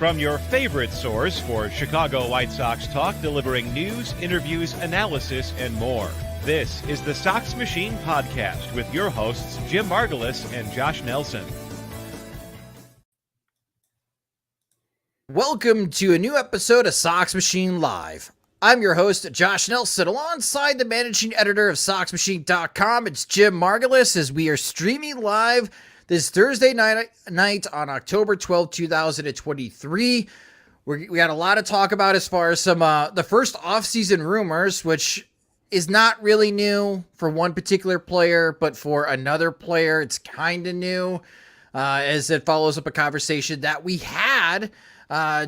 From your favorite source for Chicago White Sox talk, delivering news, interviews, analysis, and more. This is the Sox Machine Podcast with your hosts, Jim Margulis and Josh Nelson. Welcome to a new episode of Sox Machine Live. I'm your host, Josh Nelson, alongside the managing editor of SoxMachine.com. It's Jim Margulis, as we are streaming live this Thursday night on October 12, 2023. We got a lot to talk about as far as some the first offseason rumors, which is not really new for one particular player, but for another player, it's kind of new, as it follows up a conversation that we had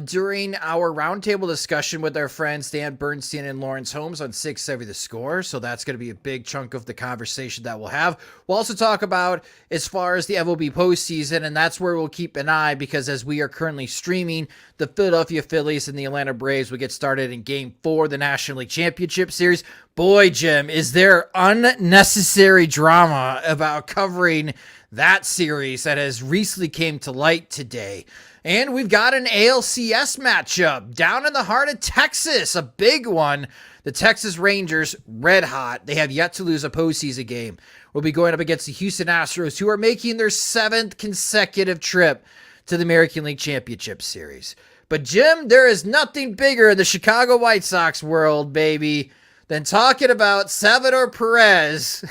during our roundtable discussion with our friends Dan Bernstein and Lawrence Holmes on 670 The Score. So that's going to be a big chunk of the conversation that we'll have. We'll also talk about as far as the MLB postseason, and that's where we'll keep an eye, because as we are currently streaming, the Philadelphia Phillies and the Atlanta Braves will get started in Game 4 of the National League Championship Series. Boy, Jim, is there unnecessary drama about covering that series that has recently came to light today. And we've got an ALCS matchup down in the heart of Texas, a big one. The Texas Rangers, red hot. They have yet to lose a postseason game. We'll be going up against the Houston Astros, who are making their 7th consecutive trip to the American League Championship Series. But Jim, there is nothing bigger in the Chicago White Sox world, baby, than talking about Salvador Perez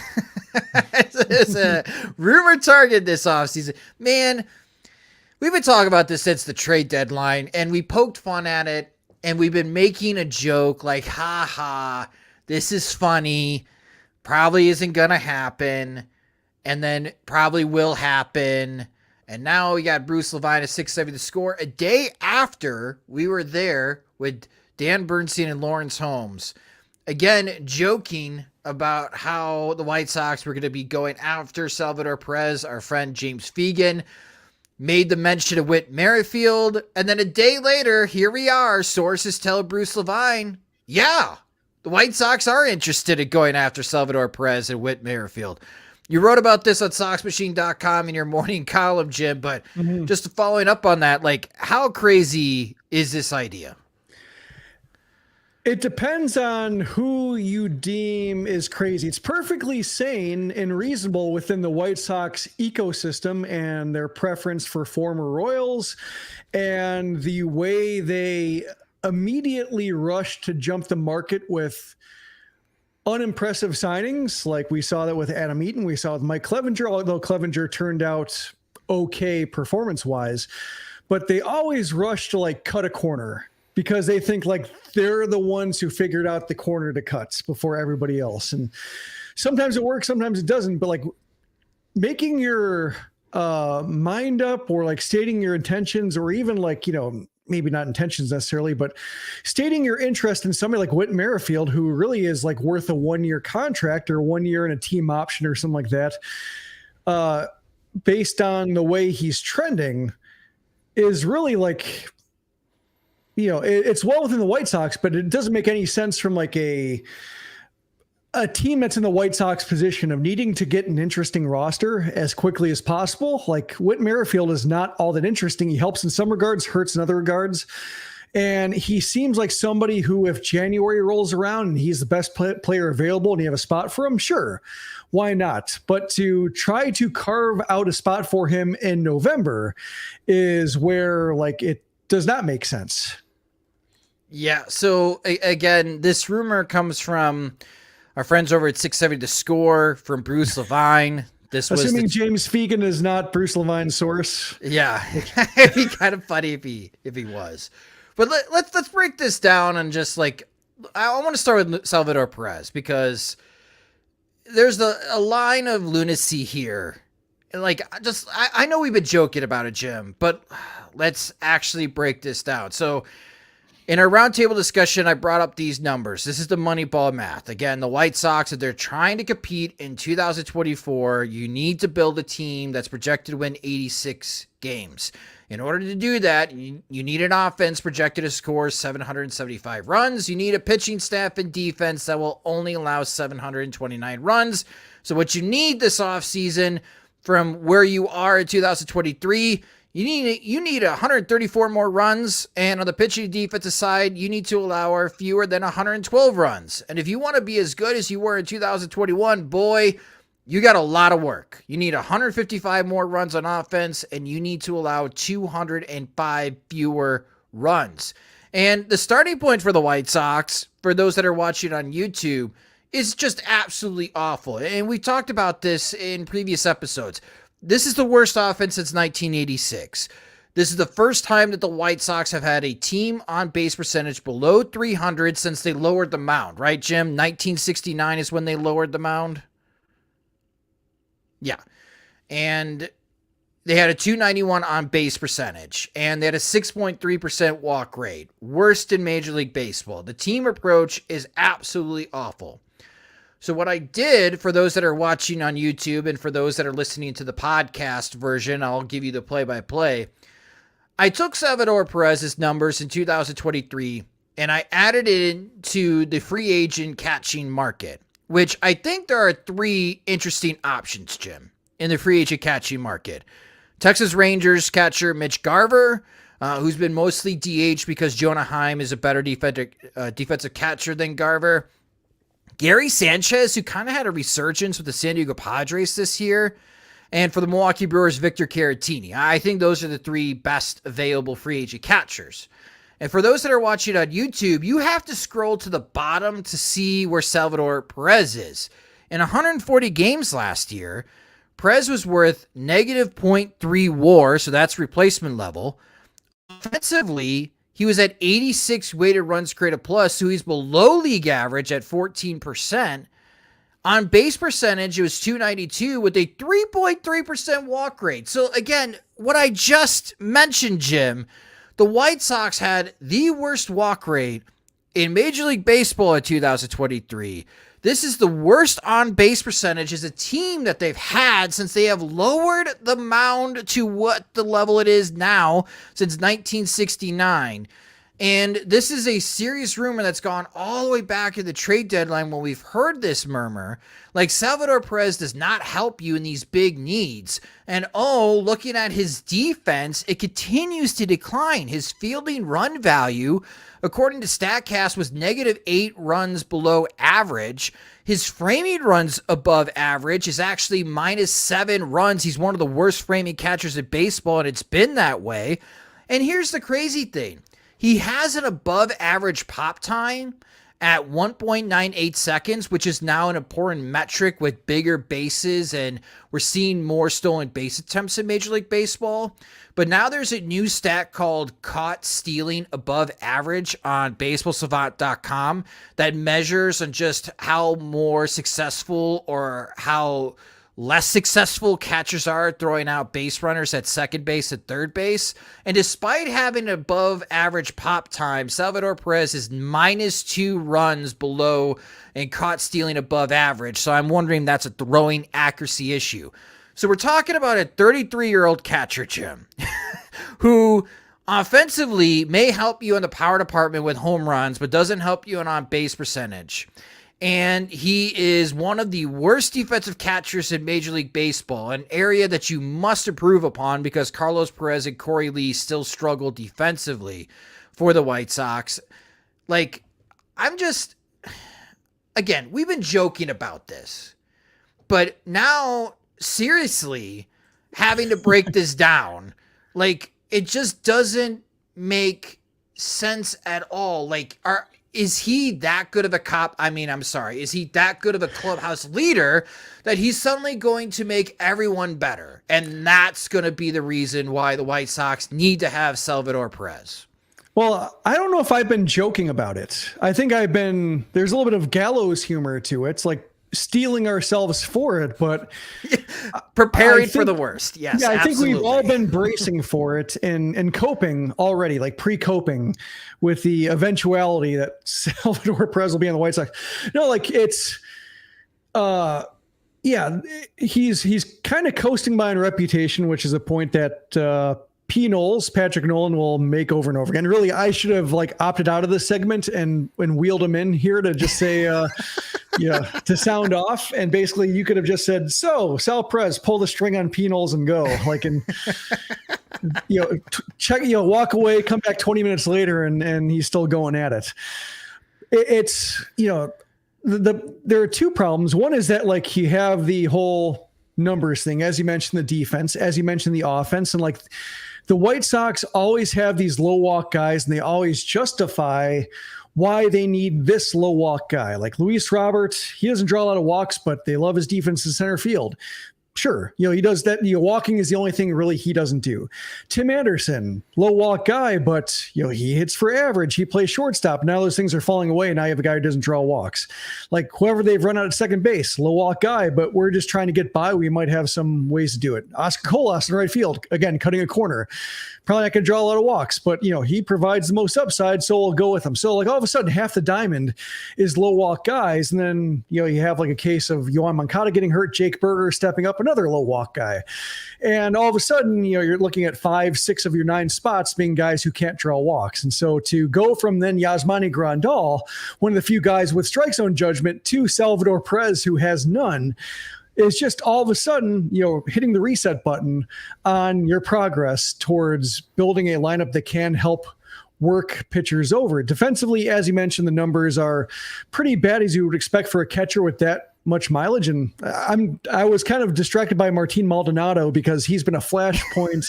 as a rumor target this offseason. Man, we've been talking about this since the trade deadline, and we poked fun at it, and we've been making a joke like, this is funny, probably isn't going to happen, and then probably will happen. And now we got Bruce Levine at 670 The Score, a day after we were there with Dan Bernstein and Lawrence Holmes, again, joking about how the White Sox were going to be going after Salvador Perez. Our friend James Fegan made the mention of Whit Merrifield, and then a day later, here we are. Sources tell Bruce Levine, yeah, the White Sox are interested in going after Salvador Perez and Whit Merrifield. You wrote about this on SoxMachine.com in your morning column, Jim, but just following up on that, like, how crazy is this idea? It depends on who you deem is crazy. It's perfectly sane and reasonable within the White Sox ecosystem and their preference for former Royals and the way they immediately rushed to jump the market with unimpressive signings. Like we saw that with Adam Eaton, we saw with Mike Clevenger, although Clevenger turned out okay performance-wise, but they always rush to like cut a corner, because they think like they're the ones who figured out the corner to cut before everybody else. And sometimes it works, sometimes it doesn't, but like making your mind up or like stating your intentions, or even like, you know, maybe not intentions necessarily, but stating your interest in somebody like Whit Merrifield, who really is like worth a 1-year contract or 1 year in a team option or something like that, based on the way he's trending, is really like, you know, it's well within the White Sox, but it doesn't make any sense from like a team that's in the White Sox position of needing to get an interesting roster as quickly as possible. Like Whit Merrifield is not all that interesting. He helps in some regards, hurts in other regards. And he seems like somebody who, if January rolls around and he's the best player available and you have a spot for him, sure, why not? But to try to carve out a spot for him in November is where like it does not make sense. Yeah. So again, this rumor comes from our friends over at 670 The Score, from Bruce Levine. This was assuming James Fegan is not Bruce Levine's source. Yeah. It'd be kind of funny if he was. But let's break this down, and just like, I want to start with Salvador Perez, because there's a line of lunacy here. Like, I know we've been joking about it, Jim, but let's actually break this down. So in our roundtable discussion, I brought up these numbers. This is the Moneyball math. Again, the White Sox, if they're trying to compete in 2024, you need to build a team that's projected to win 86 games. In order to do that, you need an offense projected to score 775 runs. You need a pitching staff and defense that will only allow 729 runs. So what you need this offseason, from where you are in 2023, You need 134 more runs, and on the pitching defensive side, you need to allow fewer than 112 runs. And if you want to be as good as you were in 2021, boy, you got a lot of work. You need 155 more runs on offense, and you need to allow 205 fewer runs. And the starting point for the White Sox, for those that are watching on YouTube, is just absolutely awful. And we talked about this in previous episodes. This is the worst offense since 1986. This is the first time that the White Sox have had a team on base percentage below 300 since they lowered the mound, right, Jim? 1969 is when they lowered the mound. Yeah. And they had a 291 on base percentage, and they had a 6.3% walk rate. Worst in Major League Baseball. The team approach is absolutely awful. So what I did, for those that are watching on YouTube and for those that are listening to the podcast version, I'll give you the play-by-play. I took Salvador Perez's numbers in 2023 and I added it into the free agent catching market, which I think there are three interesting options, Jim, in the free agent catching market. Texas Rangers catcher Mitch Garver, who's been mostly DH because Jonah Heim is a better defensive catcher than Garver. Gary Sanchez, who kind of had a resurgence with the San Diego Padres this year. And for the Milwaukee Brewers, Victor Caratini. I think those are the three best available free agent catchers. And for those that are watching on YouTube, you have to scroll to the bottom to see where Salvador Perez is. In 140 games last year, Perez was worth negative 0.3 WAR, so that's replacement level. Offensively, he was at 86 weighted runs created plus, so he's below league average at 14%. On base percentage, it was 292 with a 3.3% walk rate. So again, what I just mentioned, Jim, the White Sox had the worst walk rate in Major League Baseball in 2023. This is the worst on base percentage as a team that they've had since they have lowered the mound to what the level it is now since 1969. And this is a serious rumor that's gone all the way back to the trade deadline when we've heard this murmur. Like, Salvador Perez does not help you in these big needs. And looking at his defense, it continues to decline. His fielding run value, according to StatCast, was negative 8 runs below average. His framing runs above average is actually minus 7 runs. He's one of the worst framing catchers in baseball, and it's been that way. And here's the crazy thing. He has an above average pop time at 1.98 seconds, which is now an important metric with bigger bases, and we're seeing more stolen base attempts in Major League Baseball. But now there's a new stat called caught stealing above average on baseballsavant.com that measures on just how more successful or how less successful catchers are throwing out base runners at second base and third base. And despite having an above average pop time, Salvador Perez is minus 2 runs below and caught stealing above average. So I'm wondering if that's a throwing accuracy issue. So we're talking about a 33-year-old catcher, Jim, who offensively may help you in the power department with home runs, but doesn't help you in on-base percentage. And he is one of the worst defensive catchers in Major League Baseball, an area that you must improve upon because Carlos Perez and Corey Lee still struggle defensively for the White Sox. Like, again, we've been joking about this, but now, seriously, having to break this down, like, it just doesn't make sense at all. Like, is he that good of a cop? I mean, I'm sorry. Is he that good of a clubhouse leader that he's suddenly going to make everyone better? And that's going to be the reason why the White Sox need to have Salvador Perez. Well, I don't know if I've been joking about it. I think there's a little bit of gallows humor to it. It's like stealing ourselves for it, but preparing for the worst. Yes. Yeah, I absolutely. think we've all been bracing for it and coping already, like pre-coping with the eventuality that Salvador Perez will be on the White Sox. No, like it's, he's kind of coasting by on reputation, which is a point that, Patrick Nolan will make over and over again. Really, I should have opted out of this segment and wheeled him in here to just say, to sound off. And basically you could have just said, so Sal Perez, pull the string on P. Knowles and go. check, walk away, come back 20 minutes later, and he's still going at it. It's, there are two problems. One is that like you have the whole numbers thing, as you mentioned, the defense, as you mentioned, the offense, and like the White Sox always have these low walk guys, and they always justify why they need this low walk guy. Like Luis Robert, he doesn't draw a lot of walks, but they love his defense in center field. Sure, he does that. Walking is the only thing really he doesn't do. Tim Anderson, low walk guy, but he hits for average. He plays shortstop. Now those things are falling away. Now you have a guy who doesn't draw walks. Like whoever they've run out at second base, low walk guy, but we're just trying to get by. We might have some ways to do it. Oscar Colas in right field, again, cutting a corner. Probably not going to draw a lot of walks, but he provides the most upside, so we'll go with him. So like all of a sudden, half the diamond is low walk guys, and then you have like a case of Yohan Moncada getting hurt, Jake Berger stepping up, another low walk guy, and all of a sudden you're looking at 5, 6 of your 9 spots being guys who can't draw walks. And so to go from then Yasmani Grandal, one of the few guys with strike zone judgment, to Salvador Perez, who has none, is just all of a sudden, hitting the reset button on your progress towards building a lineup that can help work pitchers over. Defensively, as you mentioned, the numbers are pretty bad, as you would expect for a catcher with that much mileage. And I was kind of distracted by Martin Maldonado because he's been a flashpoint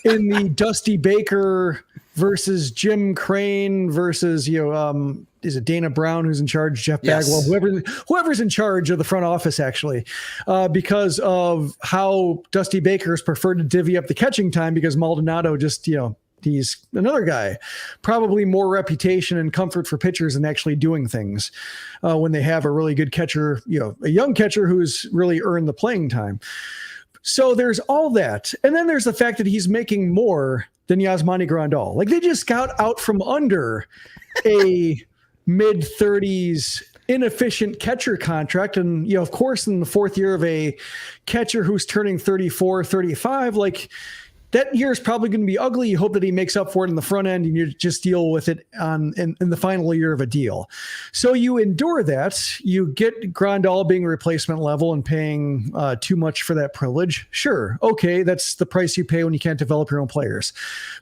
in the Dusty Baker versus Jim Crane versus, is it Dana Brown who's in charge, Jeff Bagwell, whoever's in charge of the front office, actually, because of how Dusty Baker's preferred to divvy up the catching time, because Maldonado just, he's another guy, probably more reputation and comfort for pitchers than actually doing things when they have a really good catcher, a young catcher who's really earned the playing time. So there's all that. And then there's the fact that he's making more than Yasmani Grandal. Like they just got out from under a mid-30s inefficient catcher contract. And, of course, in the fourth year of a catcher who's turning 34, 35, like that year is probably going to be ugly. You hope that he makes up for it in the front end, and you just deal with it in the final year of a deal. So you endure that. You get Grandal being replacement level and paying too much for that privilege. Sure. Okay. That's the price you pay when you can't develop your own players.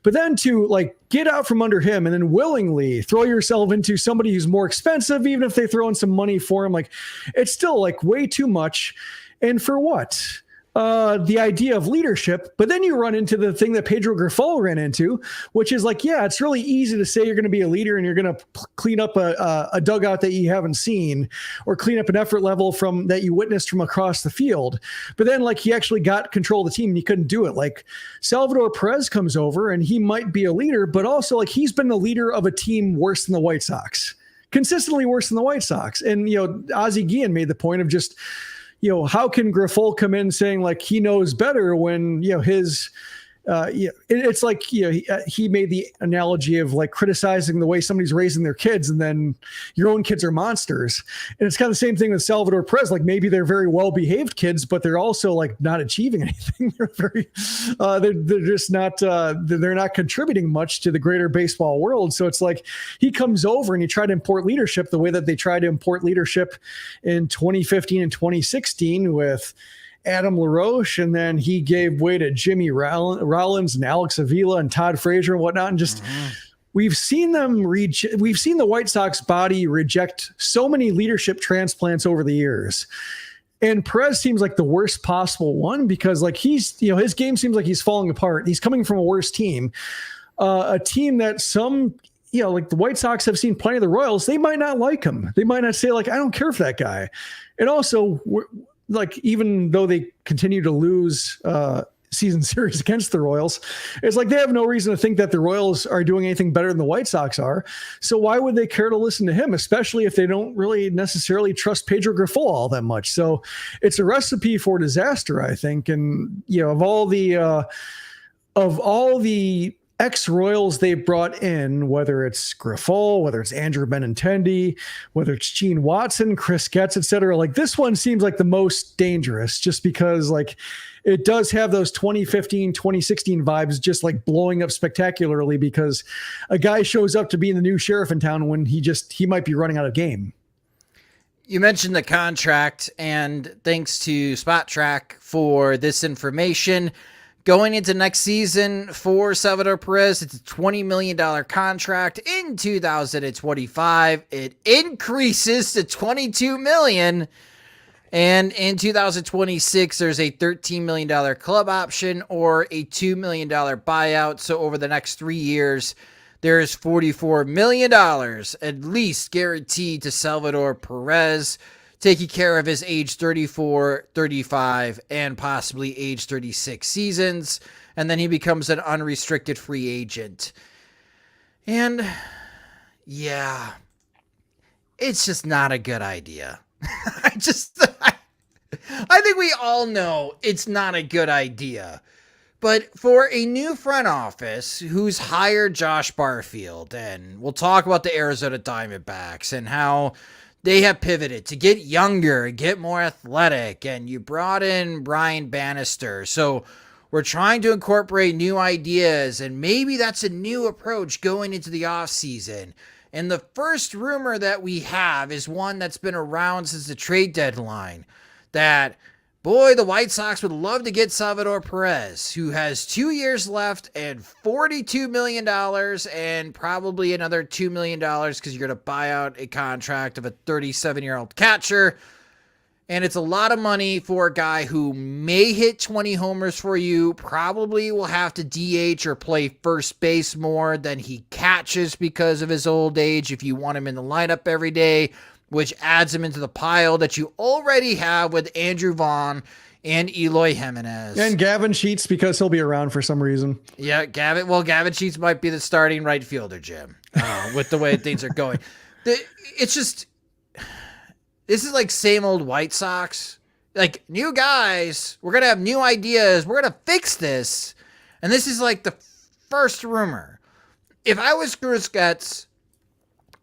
But then to like get out from under him and then willingly throw yourself into somebody who's more expensive, even if they throw in some money for him, like it's still like way too much. And for what? The idea of leadership, but then you run into the thing that Pedro Grifol ran into, which is like, yeah, it's really easy to say you're going to be a leader and you're going to clean up a dugout that you haven't seen, or clean up an effort level from that you witnessed from across the field. But then like he actually got control of the team and he couldn't do it. Like Salvador Perez comes over and he might be a leader, but also like he's been the leader of a team worse than the White Sox, consistently worse than the White Sox. And, Ozzie Guillen made the point of just, how can Grifol come in saying like he knows better when, his, it's like, he made the analogy of like criticizing the way somebody's raising their kids, and then your own kids are monsters. And it's kind of the same thing with Salvador Perez. Like maybe they're very well-behaved kids, but they're also like not achieving anything. They're very, they're just not, they're not contributing much to the greater baseball world. So it's like he comes over and you try to import leadership the way that they tried to import leadership in 2015 and 2016 with Adam LaRoche, and then he gave way to Jimmy Rollins and Alex Avila and Todd Frazier and whatnot. And just we've seen the White Sox body reject so many leadership transplants over the years. And Perez seems like the worst possible one, because like he's, his game seems like he's falling apart. He's coming from a worse team, a team that some, like the White Sox have seen plenty of the Royals. They might not like him. They might not say like, I don't care for that guy. And also like, even though they continue to lose season series against the Royals, it's like they have no reason to think that the Royals are doing anything better than the White Sox are. So why would they care to listen to him, especially if they don't really necessarily trust Pedro Grifol all that much? So it's a recipe for disaster, I think. And, of all the ex-Royals they brought in, whether it's Grifol, whether it's Andrew Benintendi, whether it's Gene Watson, Chris Getz, et cetera, like this one seems like the most dangerous, just because like it does have those 2015, 2016 vibes, just like blowing up spectacularly because a guy shows up to be the new sheriff in town when he might be running out of game. You mentioned the contract, and thanks to Spot Track for this information. Going into next season for Salvador Perez, it's a $20 million contract. In 2025, it increases to $22 million. And in 2026, there's a $13 million club option or a $2 million buyout. So over the next 3 years, there's $44 million at least guaranteed to Salvador Perez, taking care of his age 34, 35, and possibly age 36 seasons. And then he becomes an unrestricted free agent. And yeah, it's just not a good idea. I think we all know it's not a good idea. But for a new front office who's hired Josh Barfield, and we'll talk about the Arizona Diamondbacks and how they have pivoted to get younger and get more athletic, and you brought in Brian Bannister. So we're trying to incorporate new ideas, and maybe that's a new approach going into the offseason. And the first rumor that we have is one that's been around since the trade deadline, that, boy, the White Sox would love to get Salvador Perez, who has 2 years left and $42 million and probably another $2 million because you're going to buy out a contract of a 37-year-old catcher. And it's a lot of money for a guy who may hit 20 homers for you, probably will have to DH or play first base more than he catches because of his old age if you want him in the lineup every day, which adds him into the pile that you already have with Andrew Vaughn and Eloy Jimenez. And Gavin Sheets, because he'll be around for some reason. Yeah, Gavin Sheets might be the starting right fielder, Jim, with the way things are going. It's just, this is like same old White Sox. Like, new guys, we're going to have new ideas, we're going to fix this. And this is like the first rumor. If I was Getz,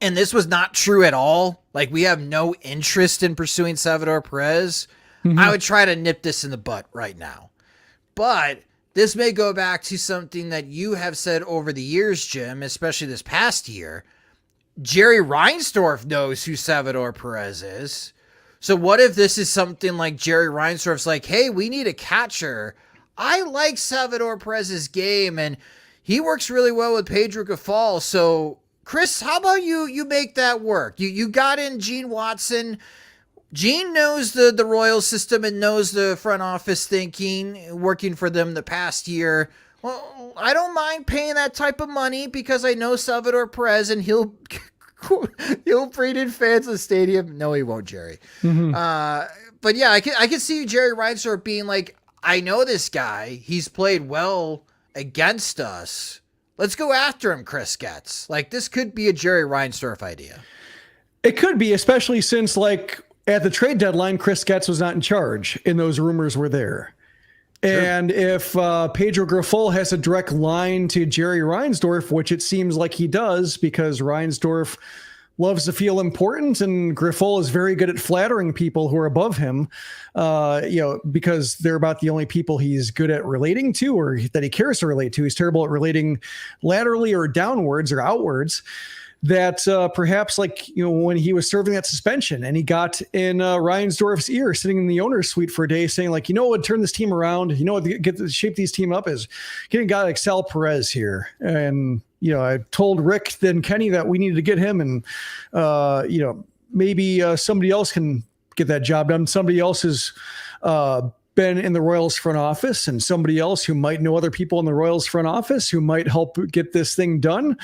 and this was not true at all, like we have no interest in pursuing Salvador Perez, I would try to nip this in the butt right now. But this may go back to something that you have said over the years, Jim, especially this past year. Jerry Reinsdorf knows who Salvador Perez is. So what if this is something like Jerry Reinsdorf's like, hey, we need a catcher. I like Salvador Perez's game, and he works really well with Pedro Grifol. So Chris, how about you make that work? You got in Gene Watson. Gene knows the Royals system and knows the front office thinking, working for them the past year. Well, I don't mind paying that type of money because I know Salvador Perez and he'll bring in fans of the stadium. No, he won't, Jerry. But yeah, I can see Jerry Reinsdorf being like, I know this guy. He's played well against us. Let's go after him, Chris Getz. Like, this could be a Jerry Reinsdorf idea. It could be, especially since, like, at the trade deadline, Chris Getz was not in charge, and those rumors were there. Sure. And if Pedro Grifol has a direct line to Jerry Reinsdorf, which it seems like he does, because Reinsdorf loves to feel important, and Grifol is very good at flattering people who are above him, because they're about the only people he's good at relating to or that he cares to relate to. He's terrible at relating laterally or downwards or outwards. That perhaps, when he was serving that suspension and he got in Reinsdorf's ear sitting in the owner's suite for a day saying, like, what would turn this team around? What shape these team up is getting a guy like Sal Perez here. And, I told Rick then Kenny that we needed to get him, and, maybe somebody else can get that job done. Somebody else has been in the Royals front office, and somebody else who might know other people in the Royals front office who might help get this thing done.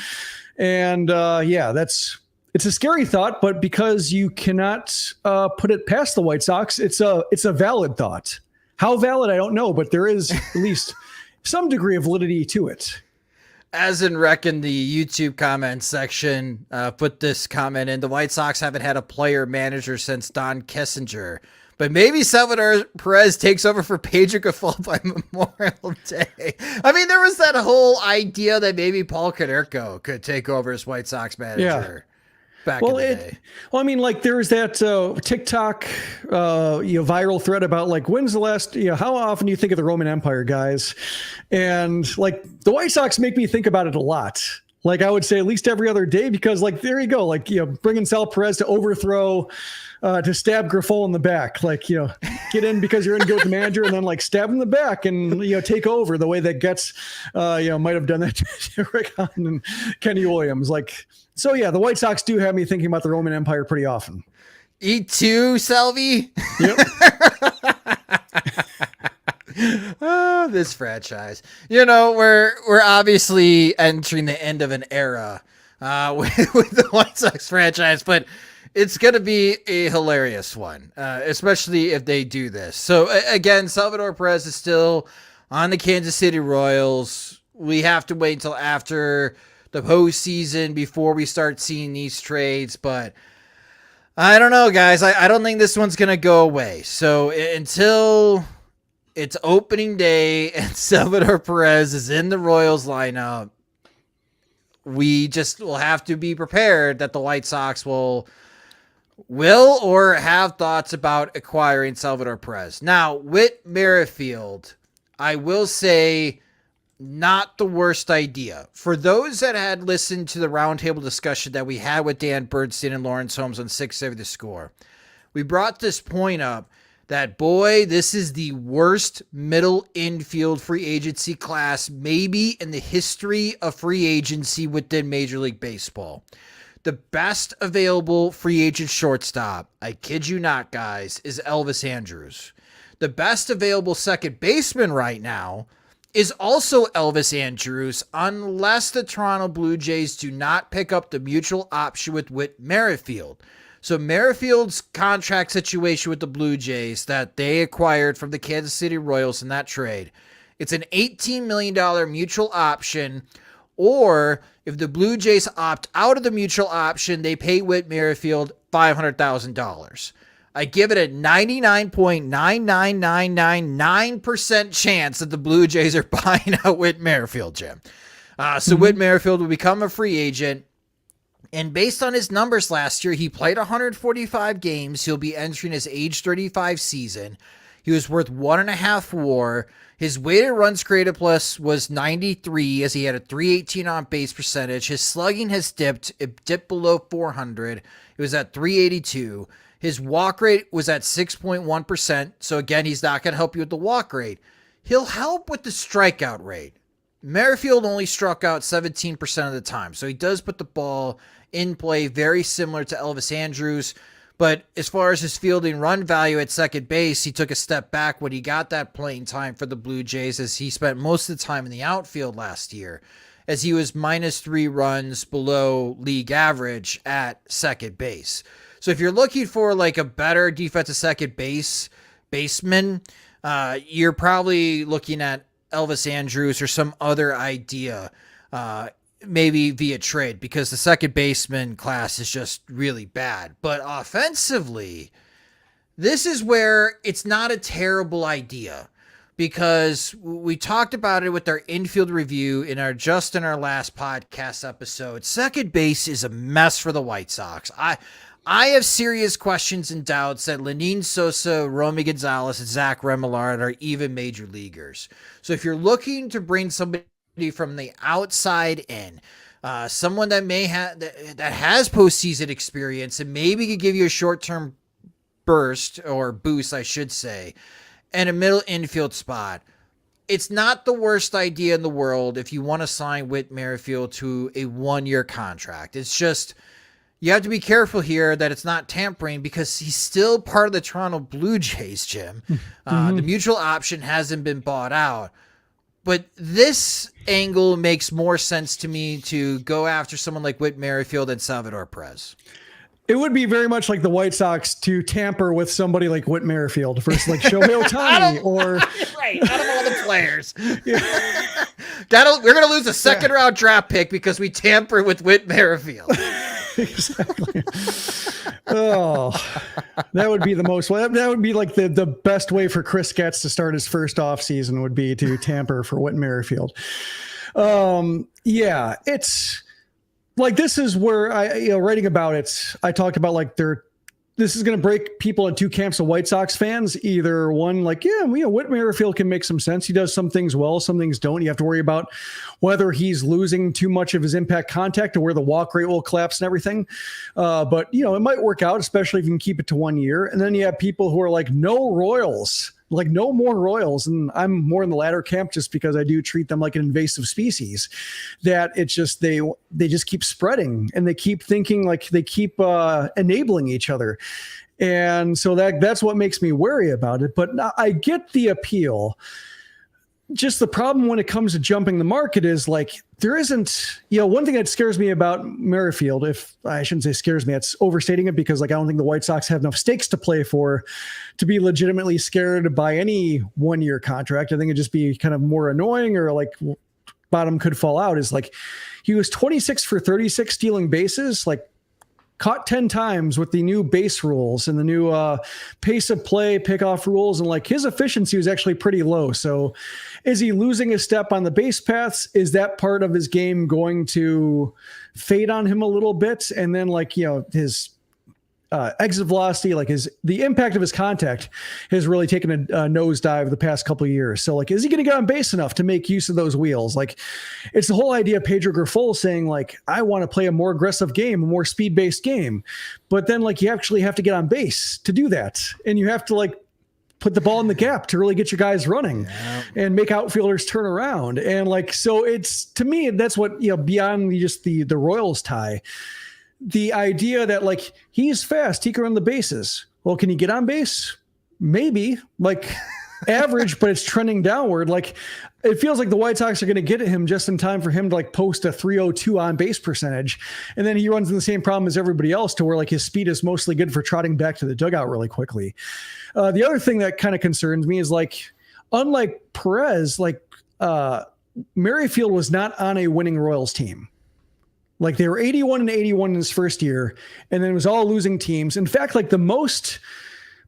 And it's a scary thought, but because you cannot put it past the White Sox, it's a valid thought. How valid, I don't know, but there is at least some degree of validity to it. As in Rec in the YouTube comment section, put this comment in: the White Sox haven't had a player manager since Don Kissinger. But maybe Salvador Perez takes over for Pedro Grifol by Memorial Day. I mean, there was that whole idea that maybe Paul Konerko could take over as White Sox manager back in the day. Well, I mean, there's that TikTok, viral thread about when's the last, how often do you think of the Roman Empire, guys? And the White Sox make me think about it a lot. Like I would say at least every other day, because like, there you go. Like, bringing Sal Perez to overthrow, to stab Grifol in the back, like, get in because you're in good with the manager and then like stab him in the back and, take over the way that Getz, might have done that to Rick Hahn and Kenny Williams. Like, so yeah, the White Sox do have me thinking about the Roman Empire pretty often. E2, Salvi. Yep. Oh, this franchise. We're obviously entering the end of an era with the White Sox franchise, but it's going to be a hilarious one, especially if they do this. So again, Salvador Perez is still on the Kansas City Royals. We have to wait until after the postseason before we start seeing these trades, but I don't know, guys. I don't think this one's going to go away. So until it's opening day and Salvador Perez is in the Royals lineup, we just will have to be prepared that the White Sox will or have thoughts about acquiring Salvador Perez. Now, Whit Merrifield, I will say, not the worst idea. For those that had listened to the roundtable discussion that we had with Dan Bernstein and Lawrence Holmes on 670 The Score, we brought this point up that, boy, this is the worst middle infield free agency class maybe in the history of free agency within Major League Baseball. The best available free agent shortstop, I kid you not, guys, is Elvis Andrus. The best available second baseman right now is also Elvis Andrus, unless the Toronto Blue Jays do not pick up the mutual option with Whit Merrifield. So Merrifield's contract situation with the Blue Jays that they acquired from the Kansas City Royals in that trade, it's an $18 million mutual option, or if the Blue Jays opt out of the mutual option, they pay Whit Merrifield $500,000. I give it a 99.99999% chance that the Blue Jays are buying out Whit Merrifield, Jim. Whit Merrifield will become a free agent. And based on his numbers last year, he played 145 games. He'll be entering his age 35 season. He was worth 1.5 WAR. His weighted runs created plus was 93, as he had a 318 on base percentage. His slugging has dipped. It dipped below 400. It was at 382. His walk rate was at 6.1%. So again, he's not going to help you with the walk rate. He'll help with the strikeout rate. Merrifield only struck out 17% of the time. So he does put the ball in play, very similar to Elvis Andrus. But as far as his fielding run value at second base, he took a step back when he got that playing time for the Blue Jays, as he spent most of the time in the outfield last year, as he was -3 runs below league average at second base. So if you're looking for like a better defensive second baseman, you're probably looking at Elvis Andrus or some other idea, maybe via trade, because the second baseman class is just really bad. But offensively, this is where it's not a terrible idea, because we talked about it with our infield review in our last podcast episode. Second base is a mess for the White Sox. I have serious questions and doubts that Lenyn Sosa, Romy Gonzalez, and Zach Remillard are even major leaguers. So if you're looking to bring somebody from the outside in, someone that may have that has postseason experience and maybe could give you a short-term burst or boost, I should say, and a middle infield spot, it's not the worst idea in the world if you want to sign Whit Merrifield to a 1-year contract. It's just, you have to be careful here that it's not tampering, because he's still part of the Toronto Blue Jays, Jim. The mutual option hasn't been bought out. But this angle makes more sense to me to go after someone like Whit Merrifield and Salvador Perez. It would be very much like the White Sox to tamper with somebody like Whit Merrifield versus like Shohei Ohtani or right, out of all the players. We're going to lose a second round draft pick because we tamper with Whit Merrifield. Exactly. Oh, that would be the most. That would be like the best way for Chris Getz to start his first offseason would be to tamper for Whit Merrifield. Yeah, it's like, this is where writing about it, I talked about like their this is going to break people in two camps of White Sox fans. Either one, like, yeah, Whit Merrifield can make some sense. He does some things well, some things don't. You have to worry about whether he's losing too much of his impact contact or where the walk rate will collapse and everything. But, it might work out, especially if you can keep it to 1 year. And then you have people who are like, no Royals. Like no more Royals. And I'm more in the latter camp just because I do treat them like an invasive species, that it's just, they just keep spreading and they keep thinking, like they keep enabling each other. And so that's what makes me wary about it. But I get the appeal. Just the problem when it comes to jumping the market is like, there isn't, one thing that scares me about Merrifield, if I shouldn't say scares me, it's overstating it, because like, I don't think the White Sox have enough stakes to play for to be legitimately scared by any 1 year contract. I think it'd just be kind of more annoying, or like bottom could fall out, is like, he was 26 for 36 stealing bases, like caught 10 times with the new base rules and the new pace of play pickoff rules. And like his efficiency was actually pretty low. So is he losing a step on the base paths? Is that part of his game going to fade on him a little bit? And then like, his exit velocity, like the impact of his contact has really taken a nosedive the past couple of years. So like, is he going to get on base enough to make use of those wheels? Like, it's the whole idea of Pedro Grifol saying like, I want to play a more aggressive game, a more speed-based game. But then like, you actually have to get on base to do that. And you have to like put the ball in the gap to really get your guys running and make outfielders turn around. And like, so it's, to me, that's what, beyond just the Royals tie, the idea that like, he's fast, he can run the bases. Well, can he get on base? Maybe, like average, but it's trending downward. Like, it feels like the White Sox are going to get at him just in time for him to like post a 302 on base percentage. And then he runs into the same problem as everybody else, to where like his speed is mostly good for trotting back to the dugout really quickly. The other thing that kind of concerns me is like, unlike Perez, like Merrifield was not on a winning Royals team. Like they were 81 and 81 in his first year, and then it was all losing teams. In fact, like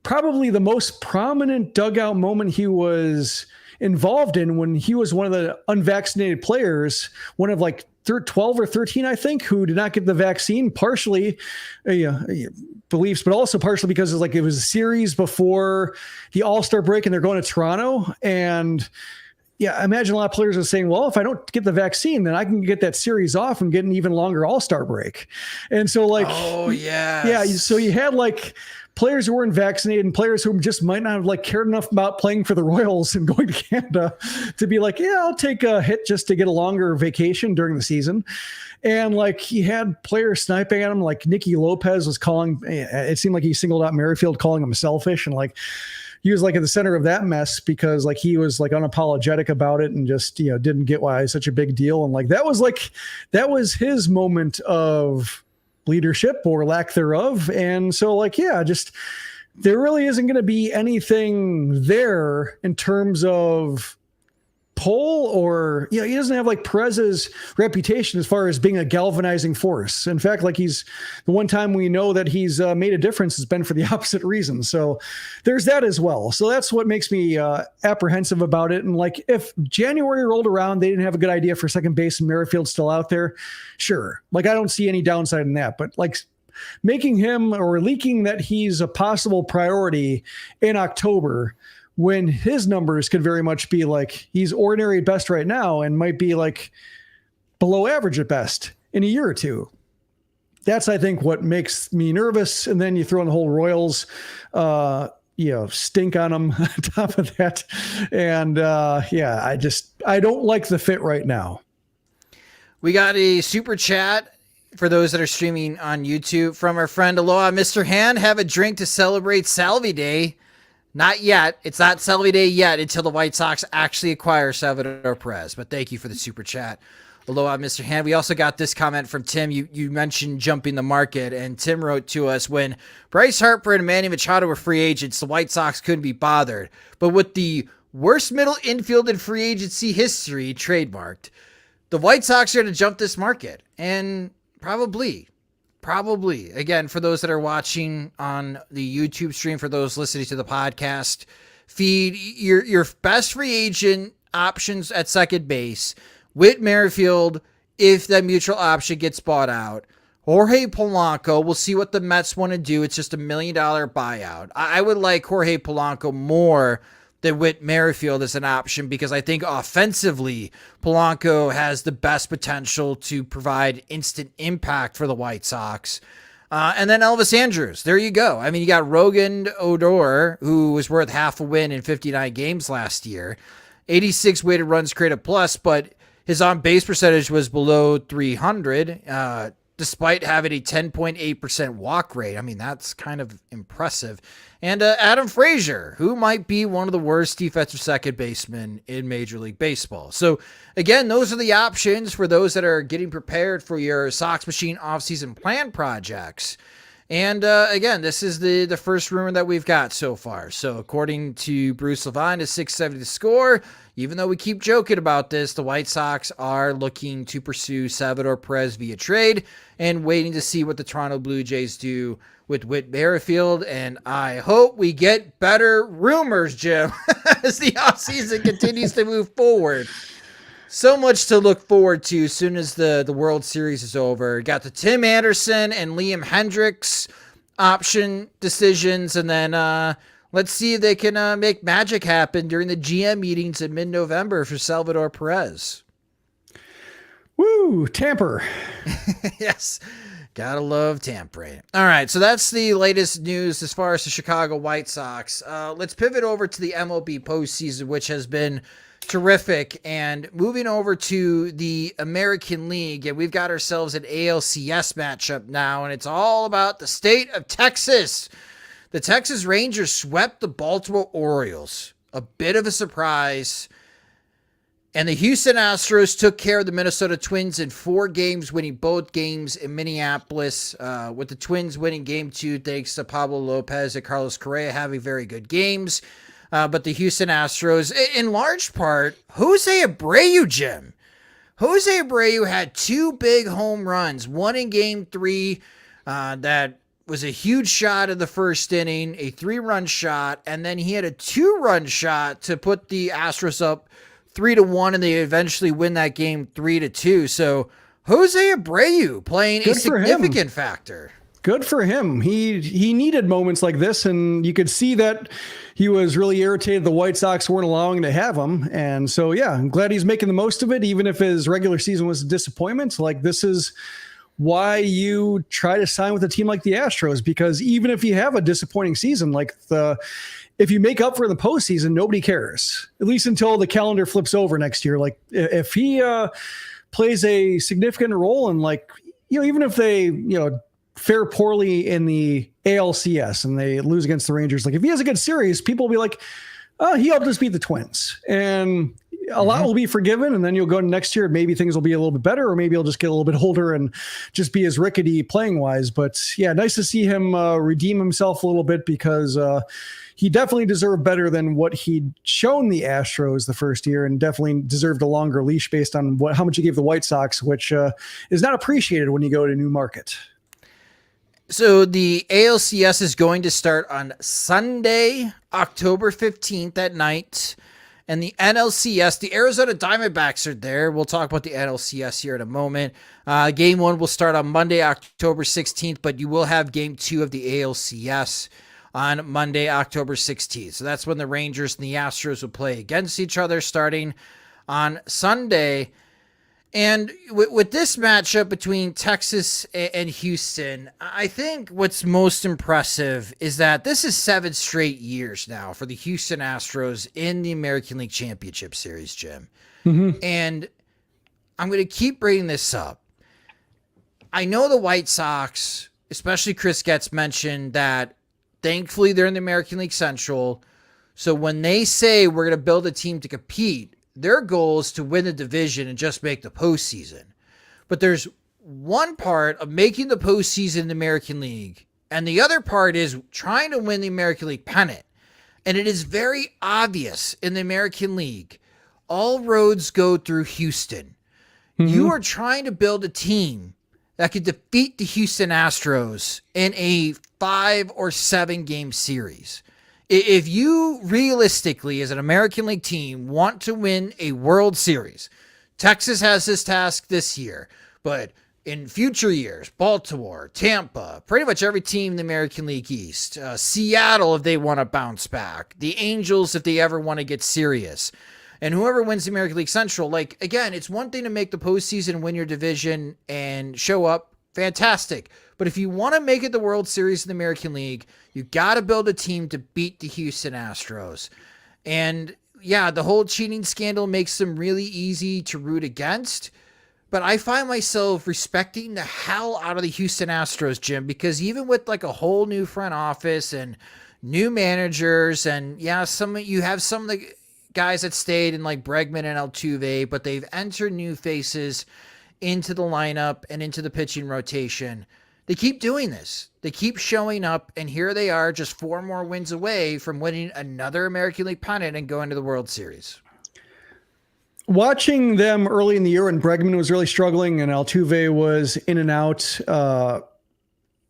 probably the most prominent dugout moment he was involved in, when he was one of the unvaccinated players, one of like 12 or 13, I think, who did not get the vaccine, partially beliefs, but also partially because it was a series before the All-Star break and they're going to Toronto. And yeah, I imagine a lot of players are saying, well, if I don't get the vaccine, then I can get that series off and get an even longer All-Star break. And so like, oh yeah. Yeah. So you had like players who weren't vaccinated and players who just might not have like cared enough about playing for the Royals and going to Canada to be like, yeah, I'll take a hit just to get a longer vacation during the season. And like, he had players sniping at him, like Nicky Lopez was calling, it seemed like he singled out Merrifield, calling him selfish. And like, he was like at the center of that mess because like he was like unapologetic about it and just, didn't get why it's such a big deal. And like, that was his moment of leadership or lack thereof. And so like, yeah, just, there really isn't going to be anything there in terms of pull, or, he doesn't have like Perez's reputation as far as being a galvanizing force. In fact, like the one time we know that he's made a difference has been for the opposite reason. So there's that as well. So that's what makes me apprehensive about it. And like, if January rolled around, they didn't have a good idea for second base and Merrifield's still out there, sure. Like, I don't see any downside in that, but like making him or leaking that he's a possible priority in October, when his numbers could very much be like, he's ordinary at best right now and might be like below average at best in a year or two. That's, I think, what makes me nervous. And then you throw in the whole Royals, stink on them on top of that. And I don't like the fit right now. We got a super chat for those that are streaming on YouTube from our friend Aloha, Mr. Hand. Have a drink to celebrate Salvi Day. Not yet. It's not Salvi Day yet until the White Sox actually acquire Salvador Perez. But thank you for the super chat. Aloha, Mr. Hand. We also got this comment from Tim. You mentioned jumping the market, and Tim wrote to us, when Bryce Harper and Manny Machado were free agents, the White Sox couldn't be bothered. But with the worst middle infield in free agency history trademarked, the White Sox are going to jump this market. And probably. Again, for those that are watching on the YouTube stream, for those listening to the podcast feed, your best free agent options at second base, Whit Merrifield, if that mutual option gets bought out, Jorge Polanco, we'll see what the Mets want to do. It's just $1 million buyout. I would like Jorge Polanco more than Whit Merrifield as an option because I think offensively, Polanco has the best potential to provide instant impact for the White Sox. And then Elvis Andrus. There you go. I mean, you got Rogan Odor, who was worth half a win in 59 games last year. 86 weighted runs created plus, but his on-base percentage was below 300, despite having a 10.8% walk rate. I mean, that's kind of impressive. And Adam Frazier, who might be one of the worst defensive second basemen in Major League Baseball. So, again, those are the options for those that are getting prepared for your Sox Machine offseason plan projects. And, again, this is the first rumor that we've got so far. So, according to Bruce Levine, is 670 The Score. Even though we keep joking about this, the White Sox are looking to pursue Salvador Perez via trade and waiting to see what the Toronto Blue Jays do with Whit Merrifield. And I hope we get better rumors, Jim, as the offseason continues to move forward. So much to look forward to as soon as the World Series is over. Got the Tim Anderson and Liam Hendricks option decisions, and then let's see if they can make magic happen during the GM meetings in mid-November for Salvador Perez. Woo, tamper. Yes, gotta love tampering. All right, so that's the latest news as far as the Chicago White Sox. Let's pivot over to the MLB postseason, which has been terrific, and moving over to the American League, and we've got ourselves an ALCS matchup now, and it's all about the state of Texas. The Texas Rangers swept the Baltimore Orioles, a bit of a surprise, and the Houston Astros took care of the Minnesota Twins in 4 games, winning both games in Minneapolis, with the Twins winning game 2 thanks to Pablo Lopez and Carlos Correa having very good games. But the Houston Astros, in large part, Jose Abreu, Jim. Jose Abreu had 2 big home runs, one in game 3 that was a huge shot in the first inning, a 3-run shot, and then he had a 2-run shot to put the Astros up 3-1, and they eventually win that game 3-2. So Jose Abreu playing a significant factor. Good for him. He needed moments like this, and you could see that he was really irritated the White Sox weren't allowing to have him. And so, yeah, I'm glad he's making the most of it, even if his regular season was a disappointment. Like, this is why you try to sign with a team like the Astros, because even if you have a disappointing season, if you make up for the postseason, nobody cares, at least until the calendar flips over next year. Like, if he plays a significant role, and even if they, fare poorly in the ALCS and they lose against the Rangers, like if he has a good series, people will be like, oh, he helped us beat the Twins. And a lot will be forgiven. And then you'll go next year, maybe things will be a little bit better, or maybe he'll just get a little bit older and just be as rickety playing wise. But yeah, nice to see him redeem himself a little bit, because he definitely deserved better than what he'd shown the Astros the first year, and definitely deserved a longer leash based on how much he gave the White Sox, which is not appreciated when you go to a new market. So the ALCS is going to start on Sunday, October 15th at night. And the NLCS, the Arizona Diamondbacks are there. We'll talk about the NLCS here in a moment. Game 1 will start on Monday, October 16th, but you will have Game 2 of the ALCS on Monday, October 16th. So that's when the Rangers and the Astros will play against each other starting on Sunday. And with this matchup between Texas and Houston, I think what's most impressive is that this is 7 straight years now for the Houston Astros in the American League Championship Series, Jim. Mm-hmm. And I'm going to keep bringing this up. I know the White Sox, especially Chris Getz, mentioned that thankfully they're in the American League Central. So when they say we're going to build a team to compete, their goal is to win the division and just make the postseason. But there's one part of making the postseason in the American League, and the other part is trying to win the American League pennant. And it is very obvious in the American League, all roads go through Houston. Mm-hmm. You are trying to build a team that could defeat the Houston Astros in a 5 or 7 game series. If you realistically, as an American League team, want to win a World Series, Texas has this task this year, but in future years, Baltimore, Tampa, pretty much every team in the American League East, Seattle if they want to bounce back, the Angels if they ever want to get serious, and whoever wins the American League Central, like, again, it's one thing to make the postseason, win your division, and show up, fantastic. But if you want to make it the World Series in the American League, you got to build a team to beat the Houston Astros. And yeah, the whole cheating scandal makes them really easy to root against. But I find myself respecting the hell out of the Houston Astros, Jim, because even with like a whole new front office and new managers, and yeah, you have some of the guys that stayed in like Bregman and Altuve, but they've entered new faces into the lineup and into the pitching rotation. They keep doing this. They keep showing up, and here they are, just 4 more wins away from winning another American League pennant and going to the World Series. Watching them early in the year when Bregman was really struggling and Altuve was in and out,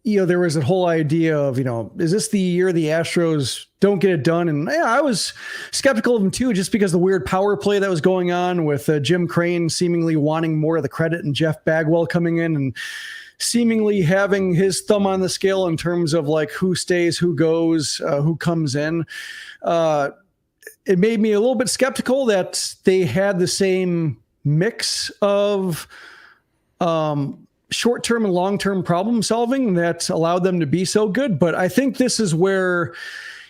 there was a whole idea of, is this the year the Astros don't get it done? And yeah, I was skeptical of them too, just because the weird power play that was going on with Jim Crane seemingly wanting more of the credit and Jeff Bagwell coming in and seemingly having his thumb on the scale in terms of like who stays, who goes, who comes in. It made me a little bit skeptical that they had the same mix of short-term and long-term problem solving that allowed them to be so good. But I think this is where,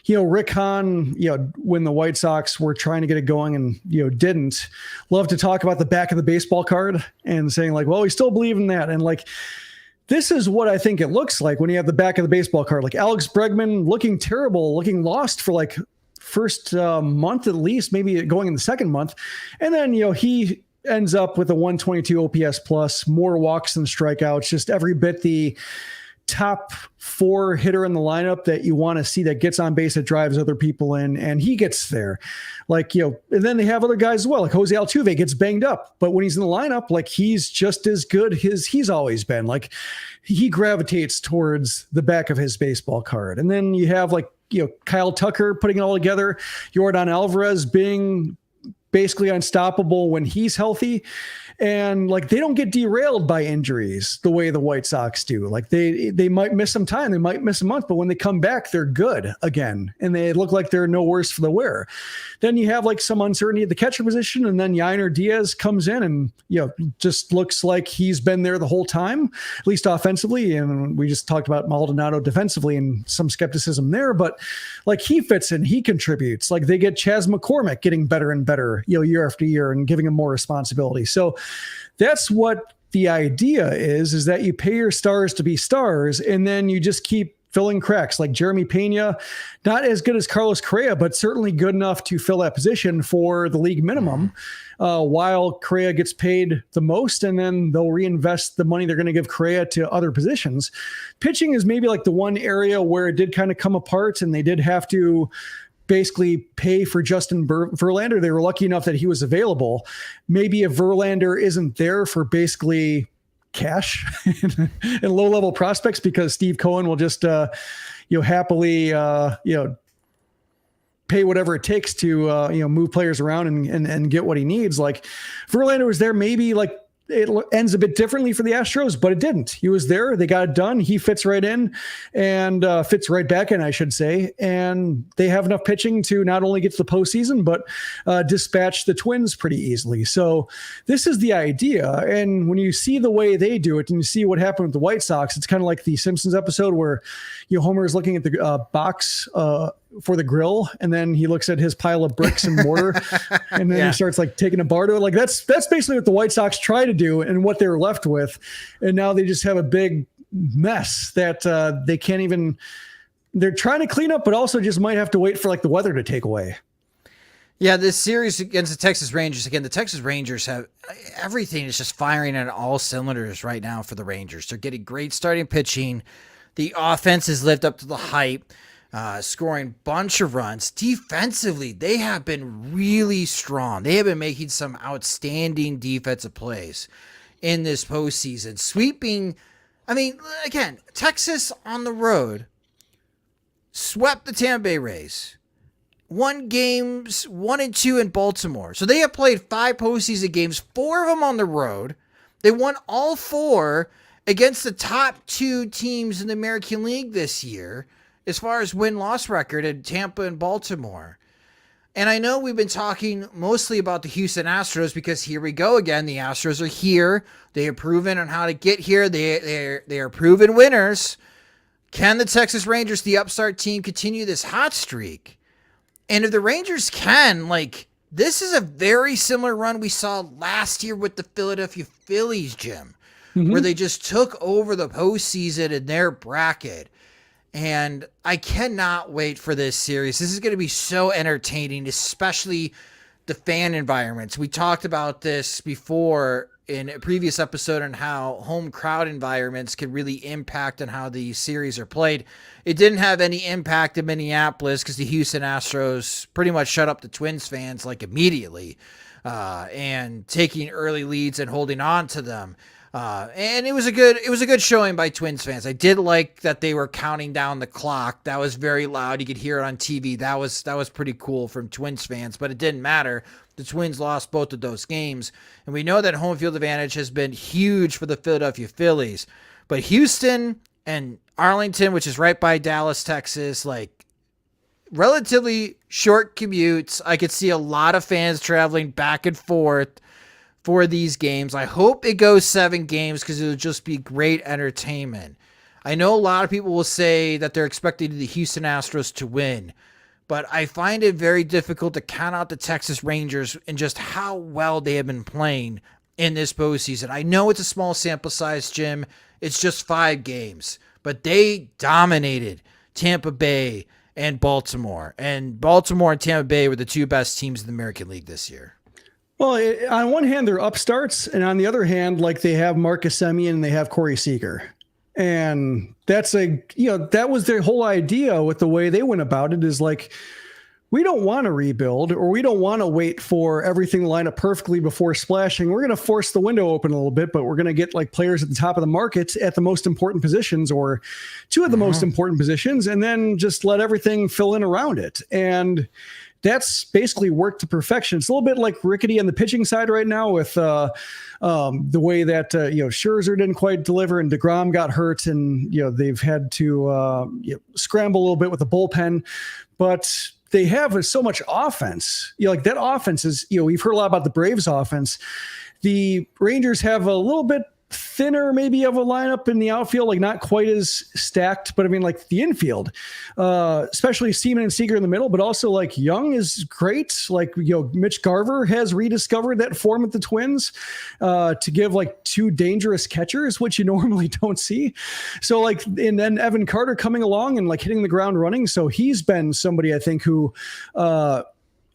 Rick Hahn, when the White Sox were trying to get it going and, didn't, love to talk about the back of the baseball card and saying like, well, we still believe in that. And like, this is what I think it looks like when you have the back of the baseball card, like Alex Bregman looking terrible, looking lost for like first month at least, maybe going in the second month. And then, he ends up with a 122 OPS plus, more walks than strikeouts, just every bit the top 4 hitter in the lineup that you want to see that gets on base, that drives other people in, and he gets there. Like, and then they have other guys as well, like Jose Altuve gets banged up, but when he's in the lineup, like he's just as good as he's always been. Like he gravitates towards the back of his baseball card. And then you have like, Kyle Tucker putting it all together, Yordan Alvarez being basically unstoppable when he's healthy. And like, they don't get derailed by injuries the way the White Sox do. Like they might miss some time, they might miss a month, but when they come back, they're good again. And they look like they're no worse for the wear. Then you have like some uncertainty at the catcher position. And then Yainer Diaz comes in and, just looks like he's been there the whole time, at least offensively. And we just talked about Maldonado defensively and some skepticism there, but like he fits in, he contributes. Like they get Chas McCormick getting better and better, year after year and giving him more responsibility. So that's what the idea is that you pay your stars to be stars, and then you just keep filling cracks. Like Jeremy Pena, not as good as Carlos Correa, but certainly good enough to fill that position for the league minimum, while Correa gets paid the most, and then they'll reinvest the money they're going to give Correa to other positions. Pitching is maybe like the one area where it did kind of come apart, and they did have to basically pay for Justin Verlander. They were lucky enough that he was available. Maybe if Verlander isn't there for basically cash and low-level prospects, because Steve Cohen will just, happily, pay whatever it takes to, move players around and get what he needs. Like Verlander was there, maybe like it ends a bit differently for the Astros, but it didn't. He was there. They got it done. He fits right in and fits right back in, I should say. And they have enough pitching to not only get to the postseason, but dispatch the Twins pretty easily. So this is the idea. And when you see the way they do it and you see what happened with the White Sox, it's kind of like the Simpsons episode where Homer is looking at the box for the grill, and then he looks at his pile of bricks and mortar, and then he starts like taking a bar to it. Like that's basically what the White Sox try to do and what they're left with. And now they just have a big mess that they can't even, they're trying to clean up, but also just might have to wait for like the weather to take away. Yeah, this series against the Texas Rangers, again, the Texas Rangers have everything is just firing on all cylinders right now for the Rangers. They're getting great starting pitching. The offense has lived up to the hype. Scoring bunch of runs. Defensively, they have been really strong. They have been making some outstanding defensive plays in this postseason. Sweeping, again, Texas on the road swept the Tampa Bay Rays. Won games 1 and 2 in Baltimore. So they have played 5 postseason games, 4 of them on the road. They won all 4 against the top 2 teams in the American League this year as far as win-loss record in Tampa and Baltimore. And I know we've been talking mostly about the Houston Astros because here we go again. The Astros are here. They have proven on how to get here. They are proven winners. Can the Texas Rangers, the upstart team, continue this hot streak? And if the Rangers can, this is a very similar run we saw last year with the Philadelphia Phillies, Jim, where they just took over the postseason in their bracket. And I cannot wait for this series. This is going to be so entertaining, especially the fan environments. We talked about this before in a previous episode on how home crowd environments can really impact on how the series are played. It didn't have any impact in Minneapolis because the Houston Astros pretty much shut up the Twins fans immediately and taking early leads and holding on to them. And it was a good showing by Twins fans. I did like that they were counting down the clock. That was very loud. You could hear it on TV. That was pretty cool from Twins fans, but it didn't matter. The Twins lost both of those games. And we know that home field advantage has been huge for the Philadelphia Phillies, but Houston and Arlington, which is right by Dallas, Texas, relatively short commutes. I could see a lot of fans traveling back and forth for these games. I hope it goes 7 games because it'll just be great entertainment. I know a lot of people will say that they're expecting the Houston Astros to win, but I find it very difficult to count out the Texas Rangers and just how well they have been playing in this postseason. I know it's a small sample size, Jim. It's just 5 games, but they dominated Tampa Bay and Baltimore. And Baltimore and Tampa Bay were the 2 best teams in the American League this year. Well, on one hand, they're upstarts, and on the other hand, they have Marcus Semien and they have Corey Seager. And that's that was their whole idea with the way they went about it is we don't want to rebuild or we don't want to wait for everything to line up perfectly before splashing. We're going to force the window open a little bit, but we're going to get players at the top of the market at the most important positions or 2 of the most important positions, and then just let everything fill in around it. And that's basically worked to perfection. It's a little bit like rickety on the pitching side right now with the way that Scherzer didn't quite deliver and DeGrom got hurt, and they've had to scramble a little bit with the bullpen, but they have so much offense. That offense is we've heard a lot about the Braves offense. The Rangers have a little bit thinner maybe of a lineup in the outfield, not quite as stacked, but I mean the infield, especially Seaman and Seager in the middle, but also Young is great. Mitch Garver has rediscovered that form at the Twins to give 2 dangerous catchers, which you normally don't see. So and then Evan Carter coming along and hitting the ground running. So he's been somebody I think who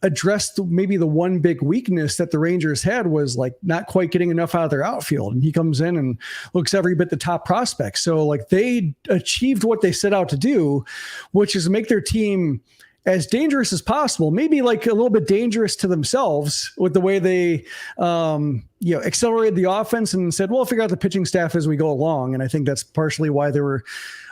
addressed maybe the one big weakness that the Rangers had was not quite getting enough out of their outfield. And he comes in and looks every bit the top prospect. So they achieved what they set out to do, which is make their team as dangerous as possible, maybe a little bit dangerous to themselves with the way they, accelerated the offense and said, we'll figure out the pitching staff as we go along. And I think that's partially why they were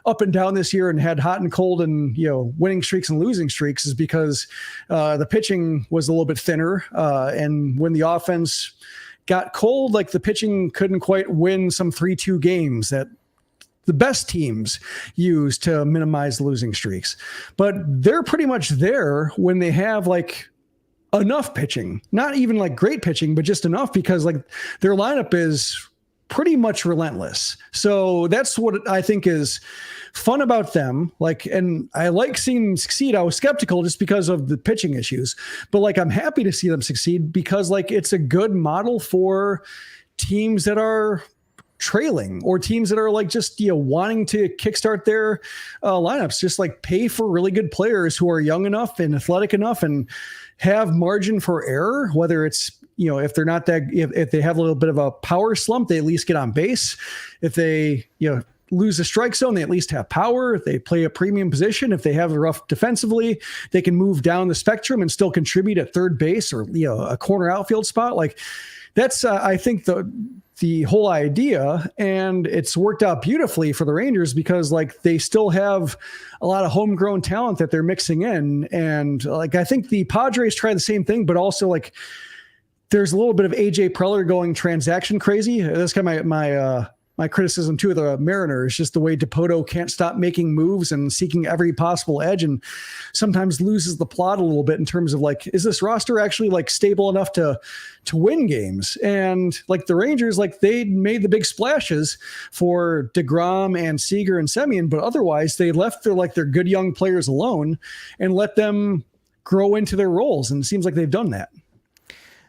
up and down this year and had hot and cold and, winning streaks and losing streaks is because the pitching was a little bit thinner. And when the offense got cold, the pitching couldn't quite win some 3-2 games that the best teams use to minimize losing streaks. But they're pretty much there when they have enough pitching, not even great pitching, but just enough because their lineup is pretty much relentless. So that's what I think is fun about them. And I like seeing them succeed. I was skeptical just because of the pitching issues, but I'm happy to see them succeed because it's a good model for teams that are trailing or teams that are just wanting to kickstart their lineups, just pay for really good players who are young enough and athletic enough and have margin for error, whether it's if they're not that, if they have a little bit of a power slump, they at least get on base. If they lose the strike zone, they at least have power. If they play a premium position, if they have a rough defensively, they can move down the spectrum and still contribute at third base or a corner outfield spot. That's I think the whole idea, and it's worked out beautifully for the Rangers because they still have a lot of homegrown talent that they're mixing in. And I think the Padres try the same thing, but also there's a little bit of AJ Preller going transaction crazy. That's kind of my criticism too of the Mariners, just the way Dipoto can't stop making moves and seeking every possible edge, and sometimes loses the plot a little bit in terms of like, is this roster actually like stable enough to win games? And like the Rangers, like they made the big splashes for DeGrom and Seager and Semien, but otherwise they left their good young players alone and let them grow into their roles. And it seems like they've done that.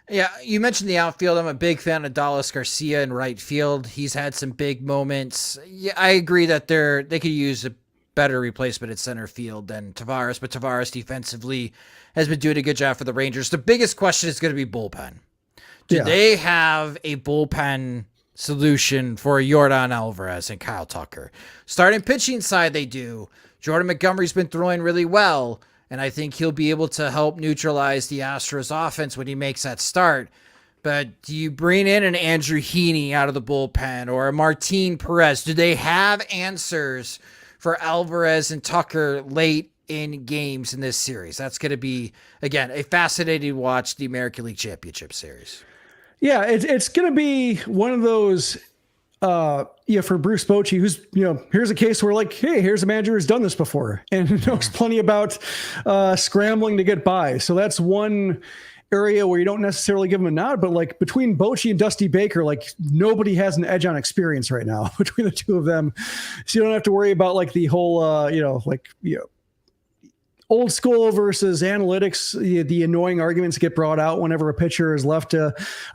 Yeah, you mentioned the outfield. I'm a big fan of Dallas Garcia in right field. He's had some big moments. Yeah, I agree that they could use a better replacement at center field than Tavares, but Tavares defensively has been doing a good job for the Rangers. The biggest question is going to be bullpen. Do they have a bullpen solution for Yordan Alvarez and Kyle Tucker? Starting pitching side, they do. Jordan Montgomery's been throwing really well, and I think he'll be able to help neutralize the Astros offense when he makes that start. But do you bring in an Andrew Heaney out of the bullpen or a Martin Perez? Do they have answers for Alvarez and Tucker late in games in this series? That's going to be, again, a fascinating watch, the American League Championship Series. Yeah, it's going to be one of those, for Bruce Bochy, who's, here's a case where like, hey, here's a manager who's done this before and knows plenty about scrambling to get by. So that's one area where you don't necessarily give him a nod, but like between Bochy and Dusty Baker, like nobody has an edge on experience right now between the two of them. So you don't have to worry about like the whole, old school versus analytics, the annoying arguments get brought out whenever a pitcher is left a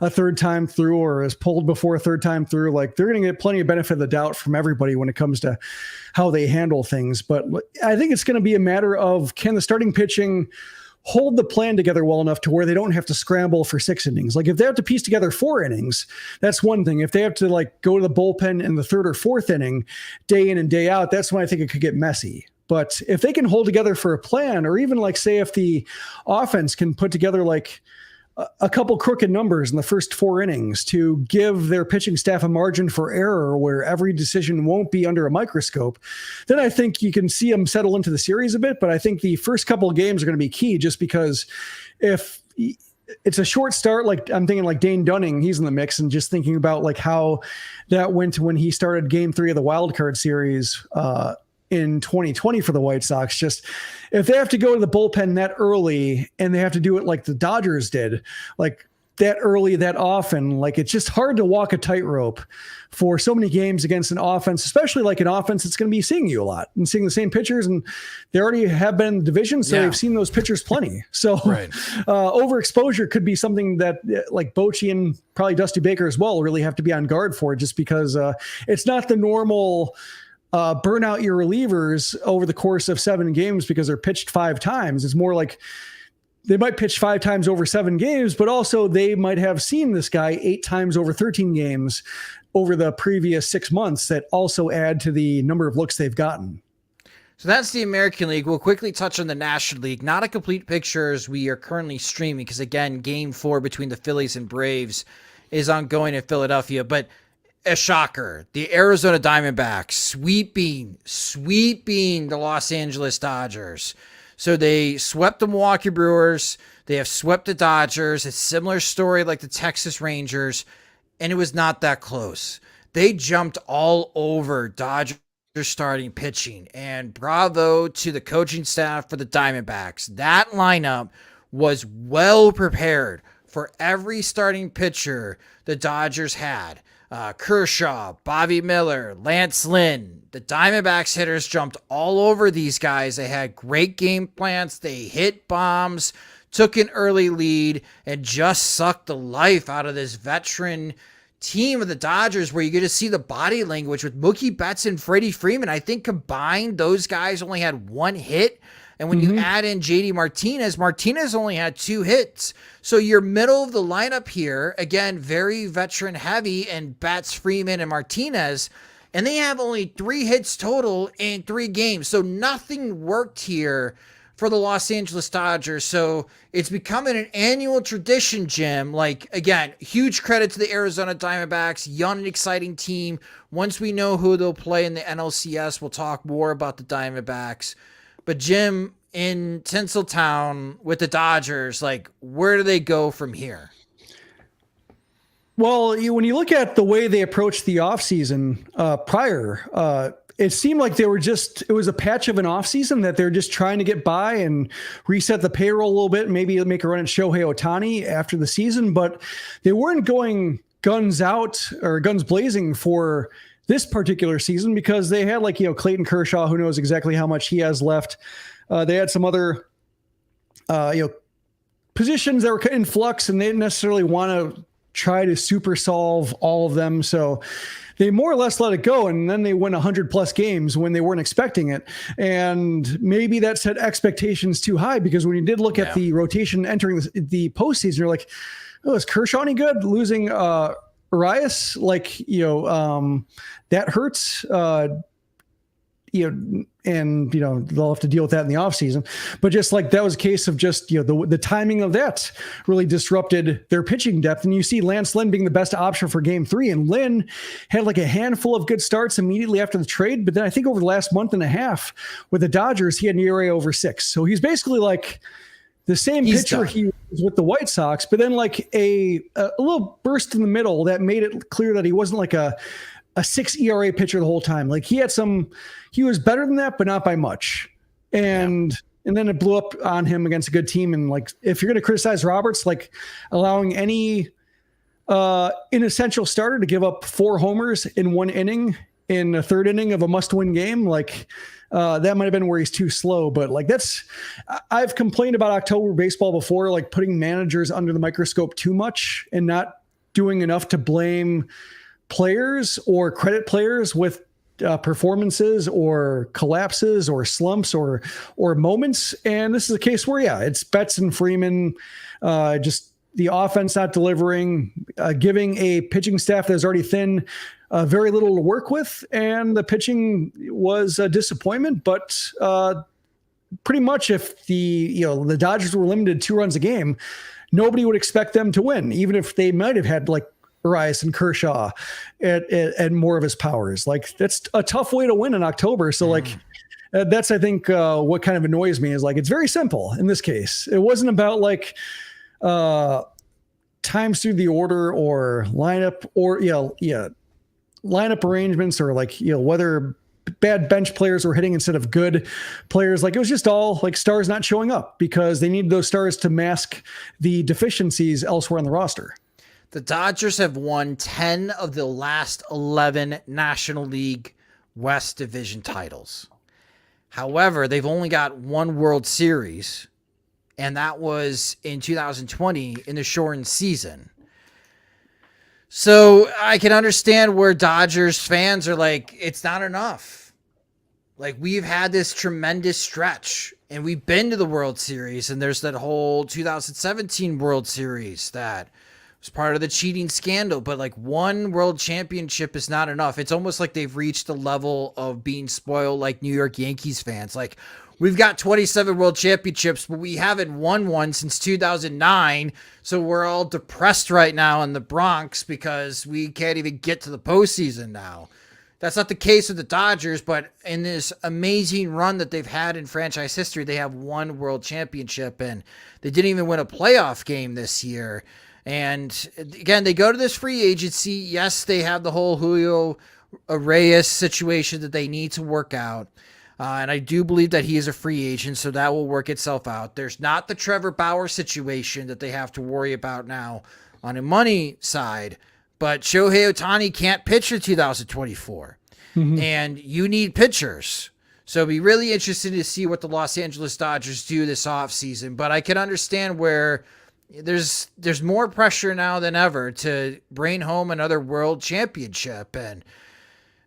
third time through or is pulled before a third time through. Like they're going to get plenty of benefit of the doubt from everybody when it comes to how they handle things. But I think it's going to be a matter of, can the starting pitching hold the plan together well enough to where they don't have to scramble for 6 innings. Like if they have to piece together 4 innings, that's one thing. If they have to like go to the bullpen in the 3rd or 4th inning, day in and day out, that's when I think it could get messy. But if they can hold together for a plan, or even like say if the offense can put together like a couple crooked numbers in the first 4 innings to give their pitching staff a margin for error where every decision won't be under a microscope, then I think you can see them settle into the series a bit. But I think the first couple of games are going to be key, just because if it's a short start, like I'm thinking like Dane Dunning, he's in the mix, and just thinking about like how that went when he started game 3 of the wild card series, in 2020 for the White Sox. Just if they have to go to the bullpen that early and they have to do it like the Dodgers did, like that early, that often, like it's just hard to walk a tightrope for so many games against an offense, especially like an offense that's going to be seeing you a lot and seeing the same pitchers, and they already have been in the division, so they've seen those pitchers plenty. So overexposure could be something that like Bochy and probably Dusty Baker as well really have to be on guard for, just because it's not the normal burn out your relievers over the course of 7 games because they're pitched 5 times. It's more like they might pitch 5 times over 7 games, but also they might have seen this guy 8 times over 13 games over the previous 6 months that also add to the number of looks they've gotten. So that's the American League. We'll quickly touch on the National League. Not a complete picture as we are currently streaming, because again, game 4 between the Phillies and Braves is ongoing in Philadelphia, but a shocker. The Arizona Diamondbacks sweeping the Los Angeles Dodgers. So they swept the Milwaukee Brewers. They have swept the Dodgers. It's a similar story like the Texas Rangers, and it was not that close. They jumped all over Dodgers starting pitching, and bravo to the coaching staff for the Diamondbacks. That lineup was well prepared for every starting pitcher the Dodgers had. Kershaw, Bobby Miller, Lance Lynn. The Diamondbacks hitters jumped all over these guys. They had great game plans. They hit bombs, took an early lead, and just sucked the life out of this veteran team of the Dodgers, where you get to see the body language with Mookie Betts and Freddie Freeman. I think combined, those guys only had 1 hit. And when you add in JD Martinez only had 2 hits. So you're middle of the lineup here, again, very veteran heavy, and Betts, Freeman, and Martinez, and they have only 3 hits total in 3 games. So nothing worked here for the Los Angeles Dodgers. So it's becoming an annual tradition, Jim. Like, again, huge credit to the Arizona Diamondbacks, young and exciting team. Once we know who they'll play in the NLCS, we'll talk more about the Diamondbacks. But Jim, in Tinseltown with the Dodgers, like, where do they go from here? Well, when you look at the way they approached the offseason prior, it seemed like it was a patch of an offseason that they're just trying to get by and reset the payroll a little bit, maybe make a run at Shohei Ohtani after the season, but they weren't going guns out or guns blazing for this particular season because they had Clayton Kershaw, who knows exactly how much he has left. They had some other, positions that were in flux, and they didn't necessarily want to try to super solve all of them. So they more or less let it go. And then they win 100+ games when they weren't expecting it. And maybe that set expectations too high, because when you did look at the rotation entering the postseason, you're like, oh, is Kershaw any good? Losing Arias, that hurts. And they'll have to deal with that in the offseason. But just like that was a case of just the timing of that really disrupted their pitching depth. And you see Lance Lynn being the best option for Game 3, and Lynn had a handful of good starts immediately after the trade. But then I think over the last month and a half with the Dodgers, he had an ERA over 6. So he's basically the same pitcher he was with the White Sox, but then a little burst in the middle that made it clear that he wasn't a 6 ERA pitcher the whole time. He was better than that, but not by much. And then it blew up on him against a good team. And if you're going to criticize Roberts, allowing any inessential starter to give up 4 homers in 1 inning in a 3rd inning of a must-win game, that might've been where he's too slow. But I've complained about October baseball before, putting managers under the microscope too much and not doing enough to blame players or credit players with performances or collapses or slumps or moments. And this is a case where, it's Betts and Freeman, just the offense not delivering, giving a pitching staff that is already thin, very little to work with. And the pitching was a disappointment, but pretty much if the Dodgers were limited 2 runs a game, nobody would expect them to win, even if they might have had Arias and Kershaw at more of his powers. That's a tough way to win in October. So that's, I think, what kind of annoys me is it's very simple in this case. It wasn't about times through the order or lineup or, lineup arrangements or whether bad bench players were hitting instead of good players. It was just all stars not showing up because they needed those stars to mask the deficiencies elsewhere on the roster. The Dodgers have won 10 of the last 11 National League West Division titles. However, they've only got 1 World Series, and that was in 2020 in the shortened season. So I can understand where Dodgers fans are it's not enough. We've had this tremendous stretch, and we've been to the World Series, and there's that whole 2017 World Series that was part of the cheating scandal, but 1 world championship is not enough. It's almost like they've reached the level of being spoiled like New York Yankees fans. We've got 27 world championships, but we haven't won one since 2009. So we're all depressed right now in the Bronx because we can't even get to the postseason now. That's not the case with the Dodgers, but in this amazing run that they've had in franchise history, they have 1 world championship, and they didn't even win a playoff game this year. And again, they go to this free agency. Yes, they have the whole Julio Reyes situation that they need to work out. And I do believe that he is a free agent, so that will work itself out. There's not the Trevor Bauer situation that they have to worry about now on a money side. But Shohei Ohtani can't pitch for 2024. And you need pitchers. So it'll be really interesting to see what the Los Angeles Dodgers do this offseason. But I can understand where there's more pressure now than ever to bring home another world championship. And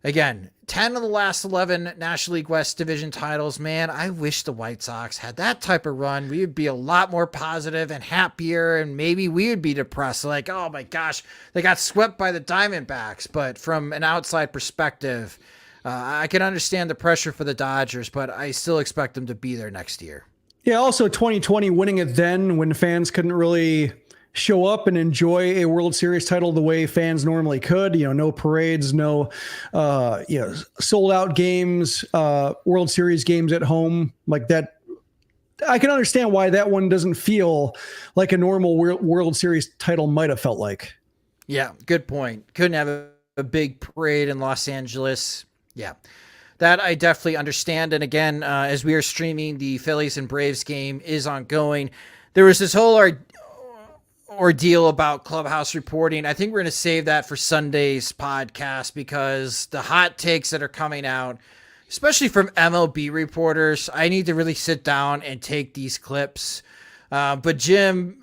again, 10 of the last 11 National League West Division titles. Man, I wish the White Sox had that type of run. We would be a lot more positive and happier, and maybe we would be depressed. Oh my gosh, they got swept by the Diamondbacks. But from an outside perspective, I can understand the pressure for the Dodgers, but I still expect them to be there next year. Yeah, also 2020 winning it then when fans couldn't really show up and enjoy a World Series title the way fans normally could. No parades, no sold out games, World Series games at home like that. I can understand why that one doesn't feel like a normal World Series title might have felt like. Yeah, good point. Couldn't have a big parade in Los Angeles. Yeah, that I definitely understand. And again, as we are streaming, the Phillies and Braves game is ongoing. There was this whole ordeal about clubhouse reporting. I think we're going to save that for Sunday's podcast because the hot takes that are coming out, especially from MLB reporters, I need to really sit down and take these clips. But Jim,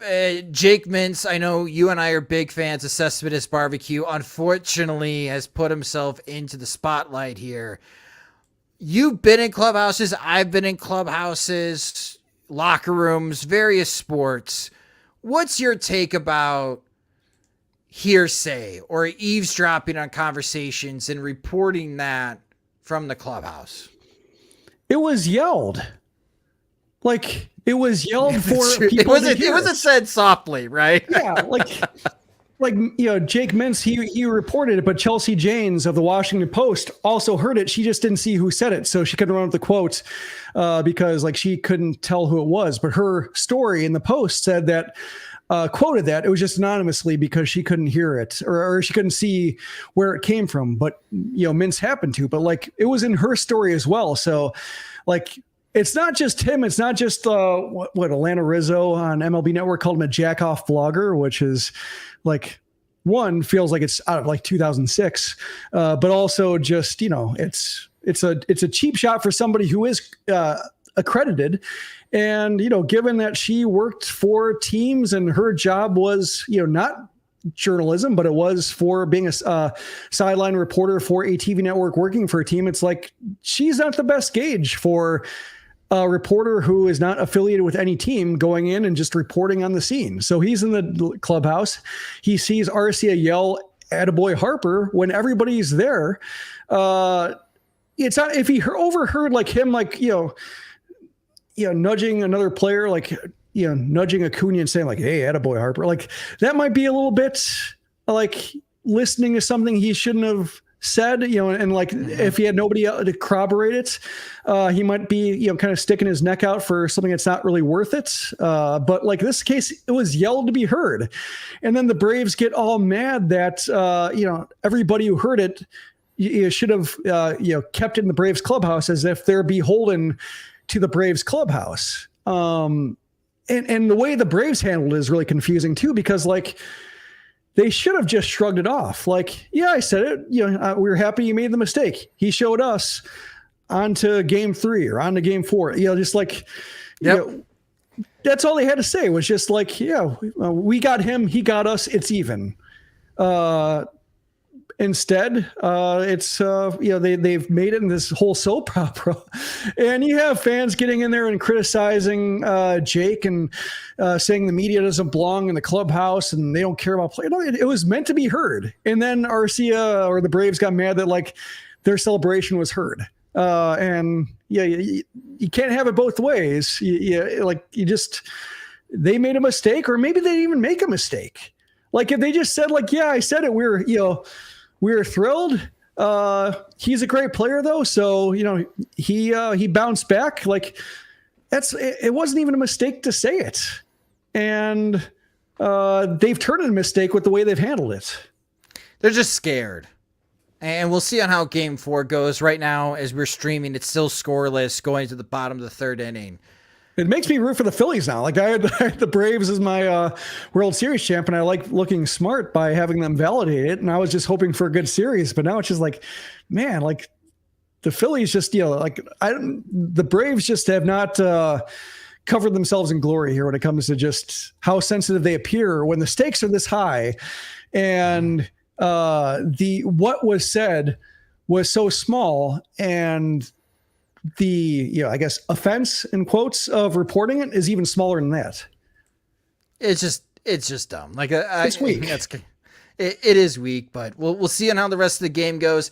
Jake Mintz, I know you and I are big fans of Cespedes Barbecue, unfortunately has put himself into the spotlight here. You've been in clubhouses. I've been in clubhouses, locker rooms, various sports. What's your take about hearsay or eavesdropping on conversations and reporting that from the clubhouse? It was yelled. Like, it was yelled for people. It wasn't said softly, right? Yeah, Jake Mintz, he reported it, but Chelsea Janes of the Washington Post also heard it. She just didn't see who said it, so she couldn't run with the quotes because she couldn't tell who it was. But her story in the Post said that, quoted that it was just anonymously because she couldn't hear it or she couldn't see where it came from. But Mintz happened to. But it was in her story as well. So it's not just him. It's not just what Atlanta Rizzo on MLB Network called him a jack off blogger, which is one feels like it's out of 2006, but also just it's a cheap shot for somebody who is accredited, and given that she worked for teams and her job was not journalism, but it was for being a sideline reporter for a TV network working for a team. It's she's not the best gauge for a reporter who is not affiliated with any team going in and just reporting on the scene. So he's in the clubhouse. He sees Arcia yell "Attaboy Harper" when everybody's there. It's not, if he overheard him, nudging another player, nudging Acuna and saying "Hey, attaboy Harper," that might be a little bit listening to something he shouldn't have said, and if he had nobody to corroborate it, he might be, kind of sticking his neck out for something that's not really worth it. But this case, it was yelled to be heard. And then the Braves get all mad that, everybody who heard it, you should have, kept it in the Braves clubhouse as if they're beholden to the Braves clubhouse. And the way the Braves handled it is really confusing too, because they should have just shrugged it off. Yeah, I said it. We were happy you made the mistake. He showed us onto game 3 or onto game 4. That's all they had to say was just we got him, he got us, it's even. Instead, it's they've made it in this whole soap opera, and you have fans getting in there and criticizing Jake and saying the media doesn't belong in the clubhouse and they don't care about play. No, it was meant to be heard. And then Arcia or the Braves got mad that their celebration was heard. And you can't have it both ways. They made a mistake, or maybe they didn't even make a mistake. If they just said yeah, I said it, we're thrilled. He's a great player though. So, he bounced back. It wasn't even a mistake to say it. And they've turned it a mistake with the way they've handled it. They're just scared. And we'll see on how game 4 goes. Right now, as we're streaming, it's still scoreless going to the bottom of the 3rd inning. It makes me root for the Phillies now. I had the Braves as my World Series champ, and I like looking smart by having them validate it. And I was just hoping for a good series, but now it's just man, the Phillies just, the Braves just have not covered themselves in glory here when it comes to just how sensitive they appear when the stakes are this high, and what was said was so small, and the I guess offense in quotes of reporting it is even smaller than that. It's just dumb. It's weak. It is weak, but we'll see on how the rest of the game goes.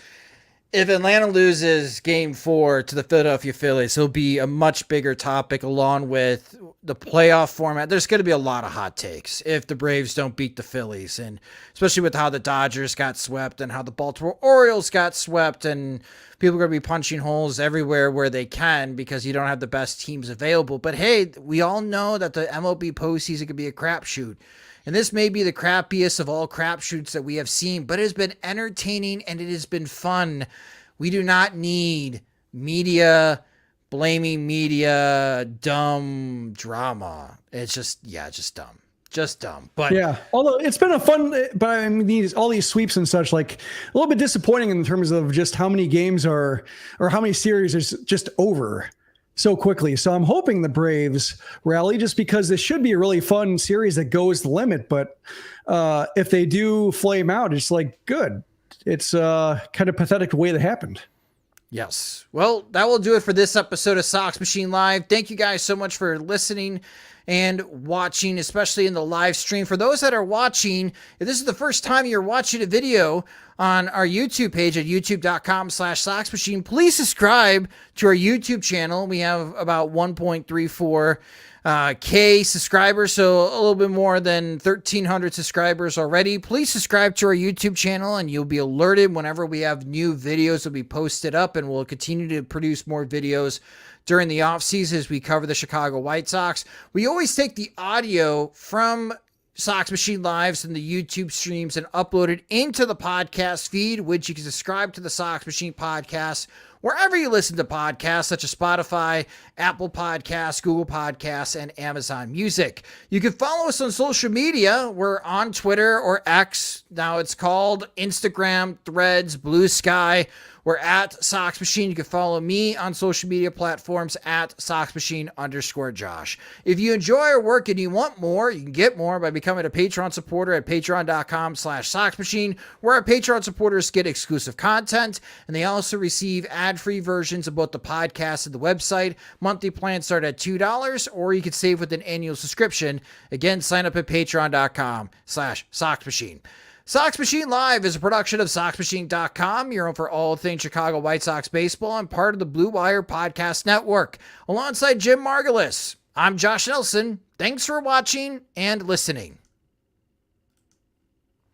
If Atlanta loses game 4 to the Philadelphia Phillies, it'll be a much bigger topic, along with the playoff format, there's going to be a lot of hot takes if the Braves don't beat the Phillies, and especially with how the Dodgers got swept and how the Baltimore Orioles got swept, and people are going to be punching holes everywhere where they can because you don't have the best teams available. But hey, we all know that the MLB postseason could be a crapshoot. And this may be the crappiest of all crapshoots that we have seen, but it has been entertaining and it has been fun. We do not need media blaming media, dumb drama. It's just dumb. Just dumb. But yeah, although it's been a fun, but I mean, all these sweeps and such, like a little bit disappointing in terms of just how many games or how many series is just over so quickly. So I'm hoping the Braves rally, just because this should be a really fun series that goes the limit. But if they do flame out, it's like, good. It's kind of pathetic the way that happened. Yes. Well, that will do it for this episode of Sox Machine Live. Thank you guys so much for listening and watching, especially in the live stream. For those that are watching, if this is the first time you're watching a video on our YouTube page at youtube.com/SoxMachine, please subscribe to our YouTube channel. We have about 1.34 K subscribers, so a little bit more than 1,300 subscribers already. Please subscribe to our YouTube channel and you'll be alerted whenever we have new videos will be posted up, and we'll continue to produce more videos during the offseason as we cover the Chicago White Sox. We always take the audio from Sox Machine Lives and the YouTube streams and upload it into the podcast feed, which you can subscribe to the Sox Machine podcast wherever you listen to podcasts, such as Spotify, Apple Podcasts, Google Podcasts, and Amazon Music. You can follow us on social media. We're on Twitter, or X. Now it's called Instagram, Threads, Blue Sky. We're at Sox Machine. You can follow me on social media platforms at SoxMachine_Josh. If you enjoy our work and you want more, you can get more by becoming a Patreon supporter at patreon.com/SoxMachine, where our Patreon supporters get exclusive content, and they also receive ad-free versions of both the podcast and the website. Monthly plans start at $2, or you can save with an annual subscription. Again, sign up at patreon.com/SoxMachine. Sox Machine Live is a production of SoxMachine.com, your home for all things Chicago White Sox baseball, and part of the Blue Wire Podcast Network. Alongside Jim Margulis, I'm Josh Nelson. Thanks for watching and listening.